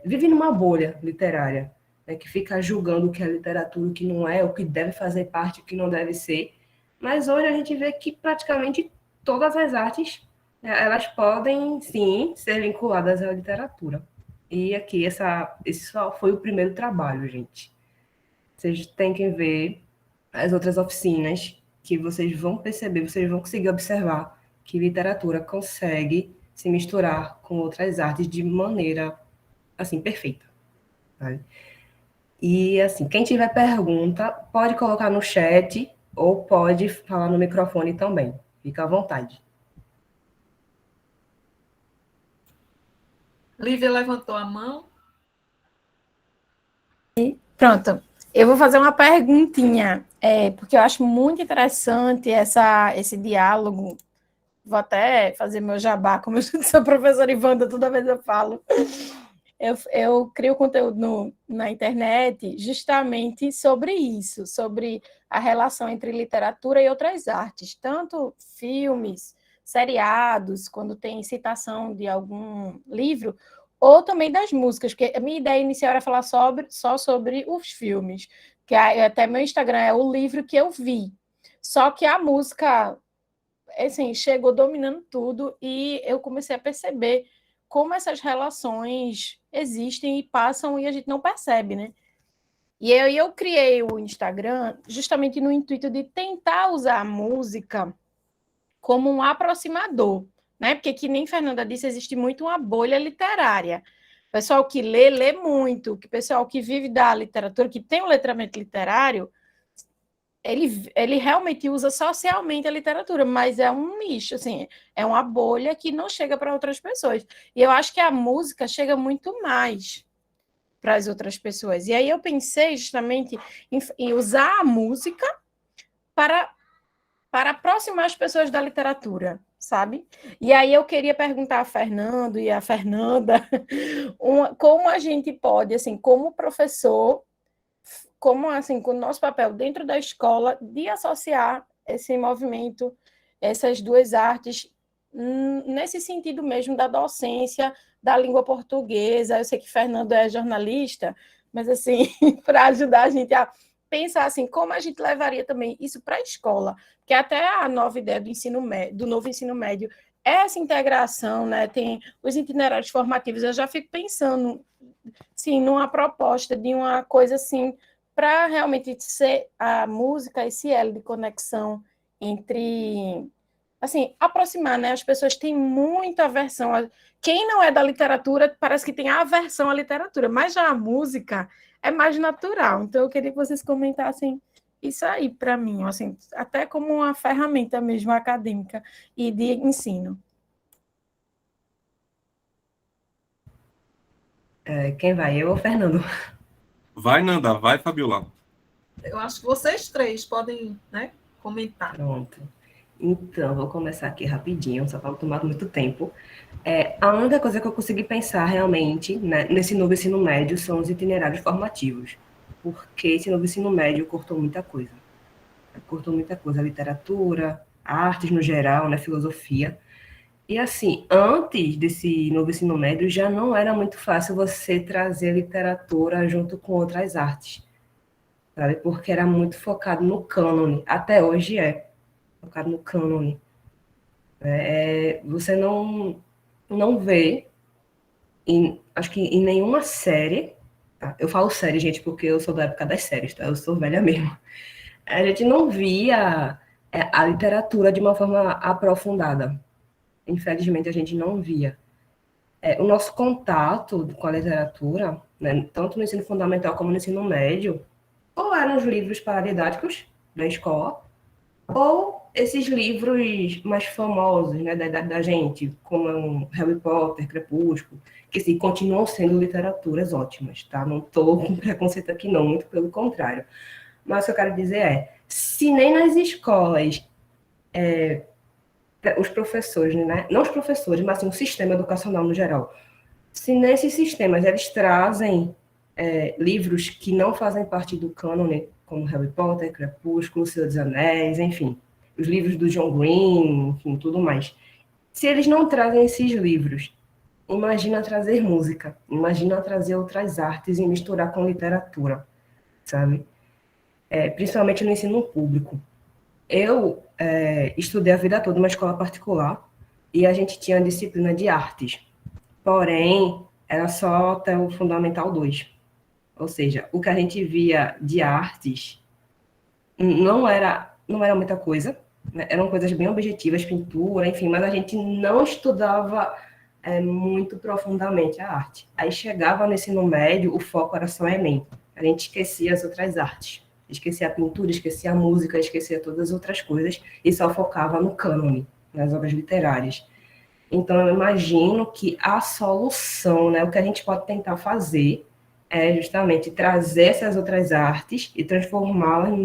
Vive numa bolha literária, né? Que fica julgando o que é literatura, o que não é, o que deve fazer parte, o que não deve ser. Mas hoje a gente vê que praticamente todas as artes, né, elas podem, sim, ser vinculadas à literatura. E aqui, esse só foi o primeiro trabalho, gente. Vocês têm que ver as outras oficinas que vocês vão perceber, vocês vão conseguir observar que literatura consegue se misturar com outras artes de maneira, assim, perfeita. Sabe? E, assim, quem tiver pergunta, pode colocar no chat ou pode falar no microfone também. Fica à vontade. Lívia levantou a mão. Pronto. Eu vou fazer uma perguntinha, porque eu acho muito interessante esse diálogo. Vou até fazer meu jabá, como eu sou a professora Ivanda, toda vez eu falo. Eu crio conteúdo na internet justamente sobre isso, sobre a relação entre literatura e outras artes, tanto filmes, seriados, quando tem citação de algum livro, ou também das músicas, porque a minha ideia inicial era falar só sobre os filmes, que até meu Instagram é o livro que eu vi. Só que a música, assim, chegou dominando tudo e eu comecei a perceber como essas relações existem e passam e a gente não percebe, né? E eu criei o Instagram justamente no intuito de tentar usar a música como um aproximador, né? Porque, que nem Fernanda disse, existe muito uma bolha literária. O pessoal que lê muito. O pessoal que vive da literatura, que tem um letramento literário, ele realmente usa socialmente a literatura, mas é um nicho, assim, é uma bolha que não chega para outras pessoas. E eu acho que a música chega muito mais para as outras pessoas. E aí eu pensei justamente em usar a música para aproximar as pessoas da literatura, sabe? E aí eu queria perguntar a Fernando e a Fernanda como a gente pode, assim, como professor, como, assim, com o nosso papel dentro da escola, de associar esse movimento, essas duas artes, nesse sentido mesmo da docência da língua portuguesa. Eu sei que Fernando é jornalista, mas, assim, para ajudar a gente a pensar, assim, como a gente levaria também isso para a escola, que até a nova ideia do novo ensino médio é essa integração, né? Tem os itinerários formativos. Eu já fico pensando, sim, numa proposta de uma coisa assim, para realmente ser a música, esse elo de conexão entre, assim, aproximar, né? As pessoas têm muita aversão. Quem não é da literatura parece que tem aversão à literatura, mas já a música é mais natural. Então, eu queria que vocês comentassem isso aí para mim, assim, até como uma ferramenta mesmo acadêmica e de ensino. Quem vai? Eu ou Fernando? Vai, Nanda, vai, Fabiola. Eu acho que vocês três podem, né, comentar. Pronto. Então, vou começar aqui rapidinho, só para não tomar muito tempo. A única coisa que eu consegui pensar realmente, né, nesse novo ensino médio são os itinerários formativos, porque esse novo ensino médio cortou muita coisa. Cortou muita coisa, literatura, artes no geral, né, filosofia. E assim, antes desse novo ensino médio, já não era muito fácil você trazer literatura junto com outras artes, sabe? Porque era muito focado no cânone, até hoje é focado no cânone. Você não vê, acho que em nenhuma série, tá? Eu falo série, gente, porque eu sou da época das séries, tá? Eu sou velha mesmo. A gente não via a literatura de uma forma aprofundada. Infelizmente, a gente não via. O nosso contato com a literatura, né, tanto no ensino fundamental como no ensino médio, ou eram os livros paradidáticos da escola, Ou esses livros mais famosos, né, da gente, como Harry Potter, Crepúsculo, que sim, continuam sendo literaturas ótimas, tá? Não estou com preconceito aqui não, muito pelo contrário. Mas o que eu quero dizer é, se nem nas escolas os professores, né, não os professores, mas assim, o sistema educacional no geral, se nesses sistemas eles trazem livros que não fazem parte do cânone, como Harry Potter, Crepúsculo, Senhor dos Anéis, enfim, os livros do John Green, enfim, tudo mais. Se eles não trazem esses livros, imagina trazer música, imagina trazer outras artes e misturar com literatura, sabe? Principalmente no ensino público. Eu estudei a vida toda numa escola particular e a gente tinha a disciplina de artes, porém, era só até o Fundamental 2. Ou seja, o que a gente via de artes não era muita coisa, né? Eram coisas bem objetivas, pintura, enfim, mas a gente não estudava muito profundamente a arte. Aí chegava no ensino médio, o foco era só Enem. A gente esquecia as outras artes. Esquecia a pintura, esquecia a música, esquecia todas as outras coisas e só focava no cânone, nas obras literárias. Então, eu imagino que a solução, né, o que a gente pode tentar fazer é justamente trazer essas outras artes e transformá-las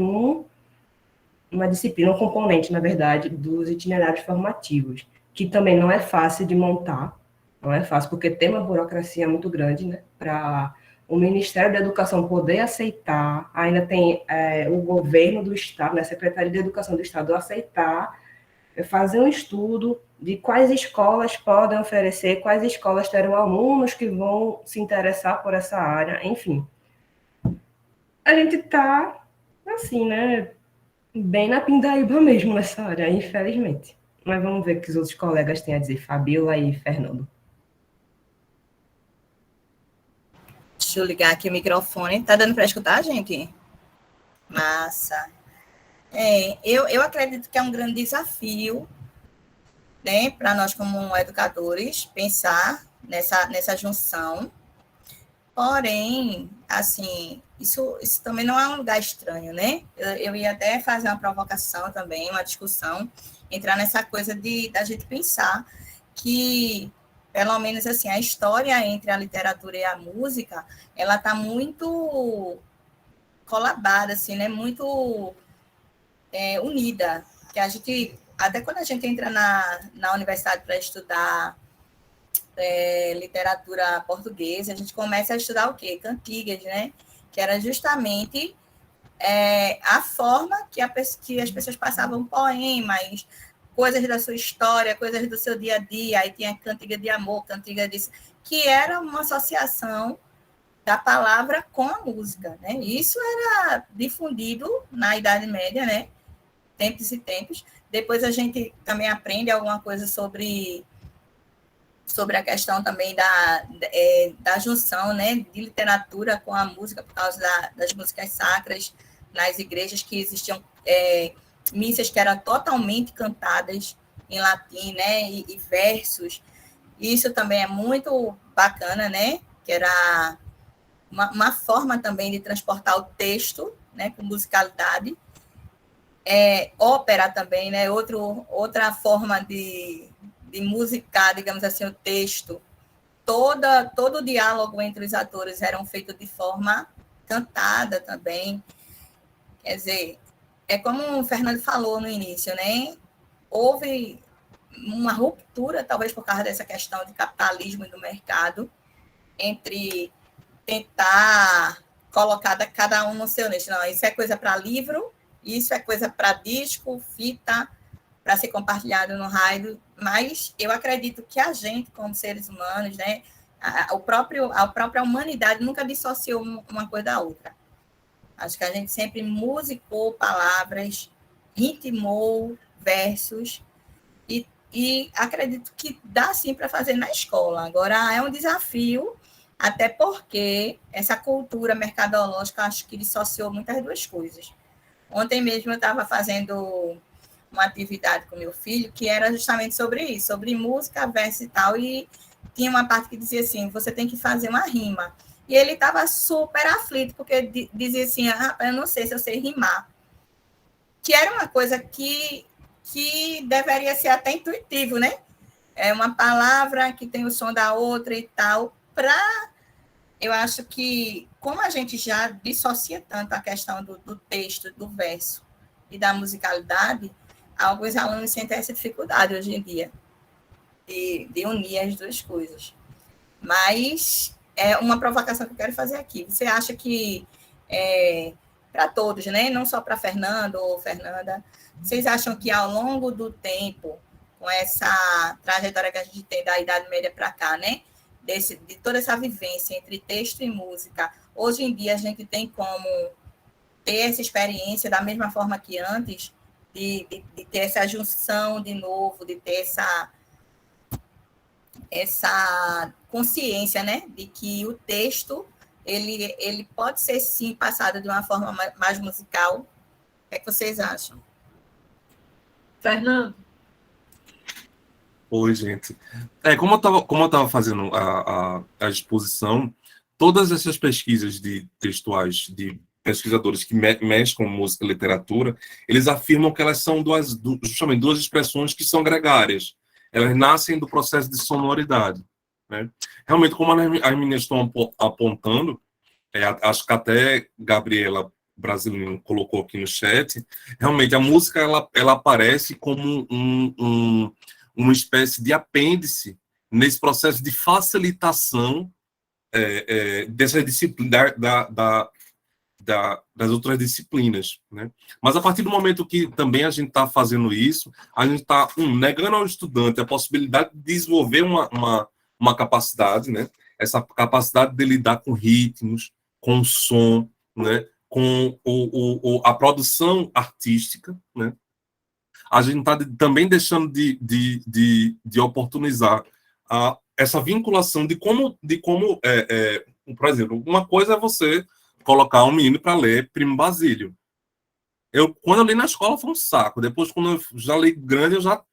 numa disciplina, um componente, na verdade, dos itinerários formativos, que também não é fácil de montar, não é fácil, porque tem uma burocracia muito grande, né, para o Ministério da Educação poder aceitar, ainda tem o governo do Estado, né, a Secretaria de Educação do Estado aceitar, fazer um estudo de quais escolas podem oferecer, quais escolas terão alunos que vão se interessar por essa área, enfim. A gente está, assim, né, bem na pindaíba mesmo nessa área, infelizmente. Mas vamos ver o que os outros colegas têm a dizer, Fabiola e Fernando. Deixa eu ligar aqui o microfone. Tá dando para escutar, gente? Massa. Eu acredito que é um grande desafio, né, para nós como educadores, pensar nessa junção. Porém, assim, isso também não é um lugar estranho, né? Eu ia até fazer uma provocação também, uma discussão, entrar nessa coisa da gente pensar que, pelo menos assim, a história entre a literatura e a música, ela está muito colabada, assim, né? Muito unida. Que a gente, até quando a gente entra na universidade para estudar literatura portuguesa, a gente começa a estudar o quê? Cantigas, né? Que era justamente a forma que as pessoas passavam poemas, coisas da sua história, coisas do seu dia a dia, aí tinha cantiga de amor, cantiga disso, que era uma associação da palavra com a música, né? Isso era difundido na Idade Média, né? Tempos e tempos. Depois a gente também aprende alguma coisa sobre a questão também da junção, né, de literatura com a música, por causa das músicas sacras nas igrejas, que existiam missas que eram totalmente cantadas em latim, né, e versos. Isso também é muito bacana, né, que era uma forma também de transportar o texto, né, com musicalidade. Ópera também, né, outra forma de musicar, digamos assim, o texto. Todo o diálogo entre os atores eram feito de forma cantada também. Quer dizer, é como o Fernando falou no início, né? Houve uma ruptura, talvez por causa dessa questão de capitalismo e do mercado, entre tentar colocar cada um no seu nicho. Não, isso é coisa para livro, isso é coisa para disco, fita, para ser compartilhado no rádio, mas eu acredito que a gente, como seres humanos, né, a própria humanidade nunca dissociou uma coisa da outra. Acho que a gente sempre musicou palavras, ritmou versos, e acredito que dá sim para fazer na escola. Agora, é um desafio, até porque essa cultura mercadológica, acho que dissociou muitas duas coisas. Ontem mesmo eu estava fazendo uma atividade com meu filho, que era justamente sobre isso, sobre música, verso e tal, e tinha uma parte que dizia assim, você tem que fazer uma rima. E ele estava super aflito, porque dizia assim, eu não sei se eu sei rimar. que era uma coisa que deveria ser até intuitivo, né? É uma palavra que tem o som da outra e tal, eu acho que, como a gente já dissocia tanto a questão do texto, do verso e da musicalidade, alguns alunos sentem essa dificuldade hoje em dia de unir as duas coisas. Mas é uma provocação que eu quero fazer aqui. Você acha que, para todos, né? Não só para Fernando ou Fernanda, vocês acham que ao longo do tempo, com essa trajetória que a gente tem da Idade Média para cá, né? De toda essa vivência entre texto e música, hoje em dia a gente tem como ter essa experiência da mesma forma que antes, de ter essa junção de novo, de ter essa consciência, né, de que o texto ele pode ser sim passado de uma forma mais musical. O que é que vocês acham? Fernando? Oi, gente. Como eu tava fazendo a exposição, todas essas pesquisas textuais de pesquisadores que mexem com música e literatura, eles afirmam que elas são justamente duas expressões que são gregárias. Elas nascem do processo de sonoridade, né? Realmente, como as meninas estão apontando, acho que até Gabriela Brasilino colocou aqui no chat, realmente a música ela aparece como uma espécie de apêndice nesse processo de facilitação dessa disciplina, das outras disciplinas, né? Mas a partir do momento que também a gente está fazendo isso, a gente está negando ao estudante a possibilidade de desenvolver uma capacidade, né? Essa capacidade de lidar com ritmos, com som, né? Com a produção artística, né? A gente está também deixando de oportunizar essa vinculação de como por exemplo, uma coisa é você colocar um menino para ler Primo Basílio. Quando eu li na escola foi um saco. Depois, quando eu já li grande, eu já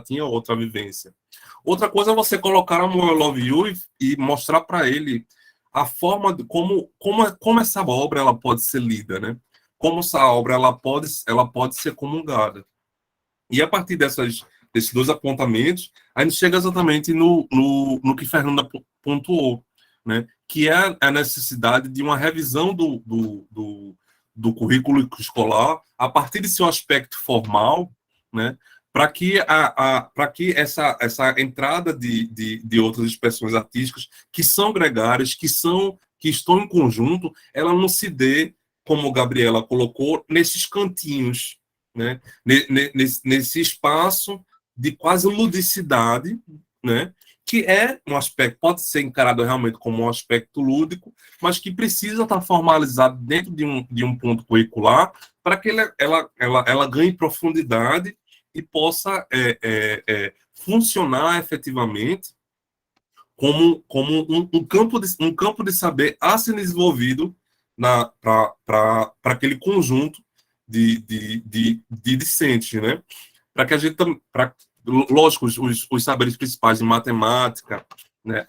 tinha outra vivência. Outra coisa é você colocar Amor, I Love You e mostrar para ele a forma de como essa obra ela pode ser lida, né? Como essa obra ela pode ser comungada. E a partir desses dois apontamentos, a gente chega exatamente no que Fernanda pontuou, né? Que é a necessidade de uma revisão do currículo escolar a partir de seu aspecto formal, né? Para que essa entrada de outras expressões artísticas que são gregárias, que estão em conjunto, ela não se dê, como Gabriela colocou, nesses cantinhos, né? Nesse espaço de quase ludicidade, né? Que é um aspecto, pode ser encarado realmente como um aspecto lúdico, mas que precisa estar formalizado dentro de um ponto curricular para que ela ganhe profundidade e possa funcionar efetivamente como um campo de saber a ser desenvolvido para aquele conjunto de discentes, né? Para que a gente, lógico, os saberes principais de matemática, né,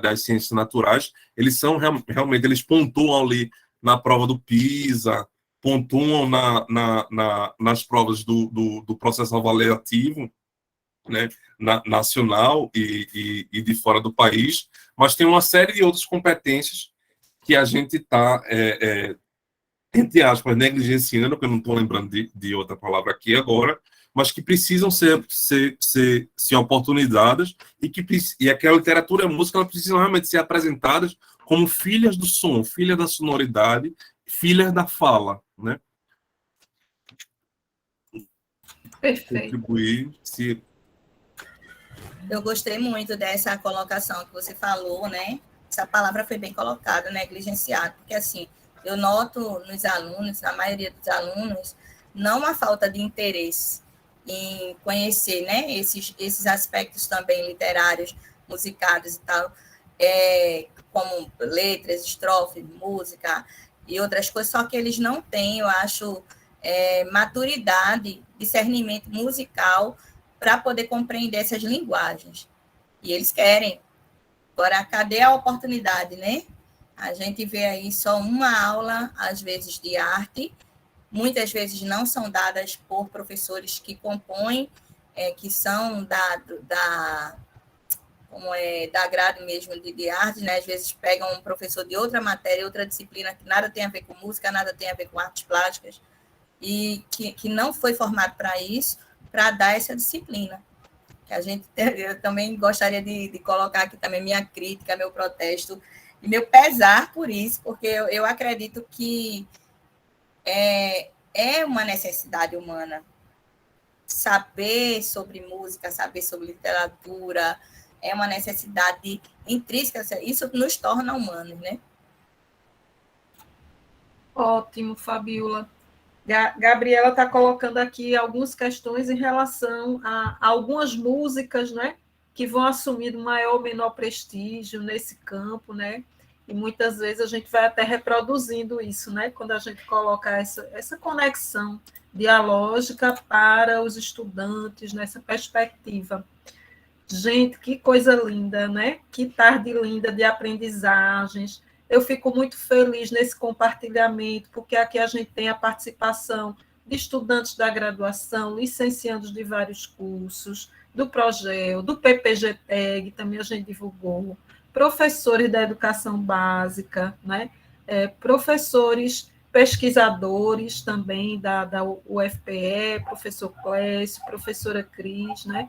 das ciências naturais, eles são realmente, eles pontuam ali na prova do PISA, pontuam nas provas do processo avaliativo, né, nacional e de fora do país, mas tem uma série de outras competências que a gente está, entre aspas, negligenciando, que eu não estou lembrando de outra palavra aqui agora, mas que precisam ser oportunizadas e aquela literatura e a música ela precisam realmente ser apresentadas como filhas do som, filhas da sonoridade, filhas da fala, né? Perfeito. Contribuir, se... Eu gostei muito dessa colocação que você falou, né? Essa palavra foi bem colocada, negligenciado, porque assim, eu noto nos alunos, na maioria dos alunos, não uma falta de interesse em conhecer, né, esses aspectos também literários, musicados e tal, como letras, estrofe, música e outras coisas, só que eles não têm, eu acho, maturidade, discernimento musical para poder compreender essas linguagens. E eles querem. Agora, cadê a oportunidade, né? A gente vê aí só uma aula, às vezes, de arte, muitas vezes não são dadas por professores que compõem, que são da grade mesmo de arte, né? Às vezes pegam um professor de outra matéria, outra disciplina, que nada tem a ver com música, nada tem a ver com artes plásticas, e que não foi formado para isso, para dar essa disciplina. Eu também gostaria de colocar aqui também minha crítica, meu protesto, e meu pesar por isso, porque eu acredito que é uma necessidade humana saber sobre música, saber sobre literatura, é uma necessidade intrínseca, isso nos torna humanos, né? Ótimo, Fabiola. Gabriela está colocando aqui algumas questões em relação a algumas músicas, né, que vão assumindo maior ou menor prestígio nesse campo, né? E muitas vezes a gente vai até reproduzindo isso, né? Quando a gente coloca essa conexão dialógica para os estudantes nessa perspectiva. Gente, que coisa linda, né? Que tarde linda de aprendizagens. Eu fico muito feliz nesse compartilhamento, porque aqui a gente tem a participação de estudantes da graduação, licenciandos de vários cursos, do Progel, do PPG-TEG, também a gente divulgou, professores da educação básica, né? Professores pesquisadores também da UFPE, professor Clécio, professora Cris, né?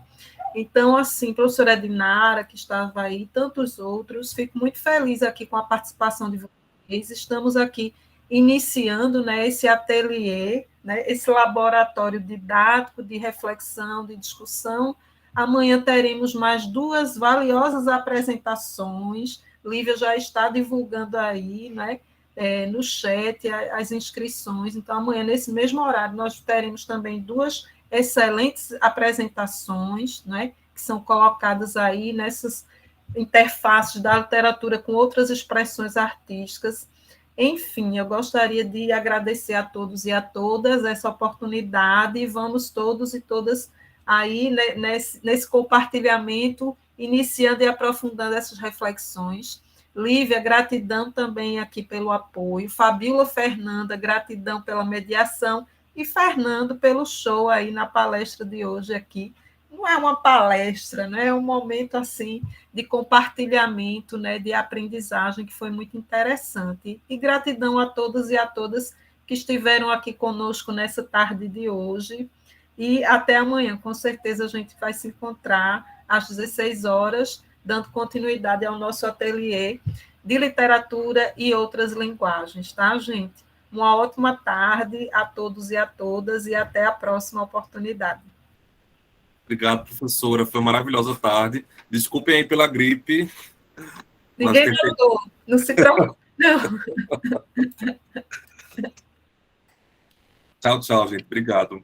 Então, assim, professora Edinara, que estava aí, tantos outros, fico muito feliz aqui com a participação de vocês. Estamos aqui iniciando, né, esse ateliê, né, esse laboratório didático de reflexão, de discussão. Amanhã teremos mais 2 valiosas apresentações. Lívia já está divulgando aí, né, no chat as inscrições. Então, amanhã, nesse mesmo horário, nós teremos também 2 excelentes apresentações, né, que são colocadas aí nessas interfaces da literatura com outras expressões artísticas. Enfim, eu gostaria de agradecer a todos e a todas essa oportunidade, e vamos todos e todas aí, né, nesse compartilhamento, iniciando e aprofundando essas reflexões. Lívia, gratidão também aqui pelo apoio. Fabiola, Fernanda, gratidão pela mediação. E Fernando, pelo show aí na palestra de hoje aqui. Não é uma palestra, né? É um momento assim de compartilhamento, né? De aprendizagem, que foi muito interessante. E gratidão a todos e a todas que estiveram aqui conosco nessa tarde de hoje. E até amanhã, com certeza a gente vai se encontrar às 16 horas, dando continuidade ao nosso ateliê de literatura e outras linguagens, tá, gente? Uma ótima tarde a todos e a todas, e até a próxima oportunidade. Obrigado, professora. Foi uma maravilhosa tarde. Desculpem aí pela gripe. Ninguém notou. Não se preocupe. Tchau, tchau, gente. Obrigado.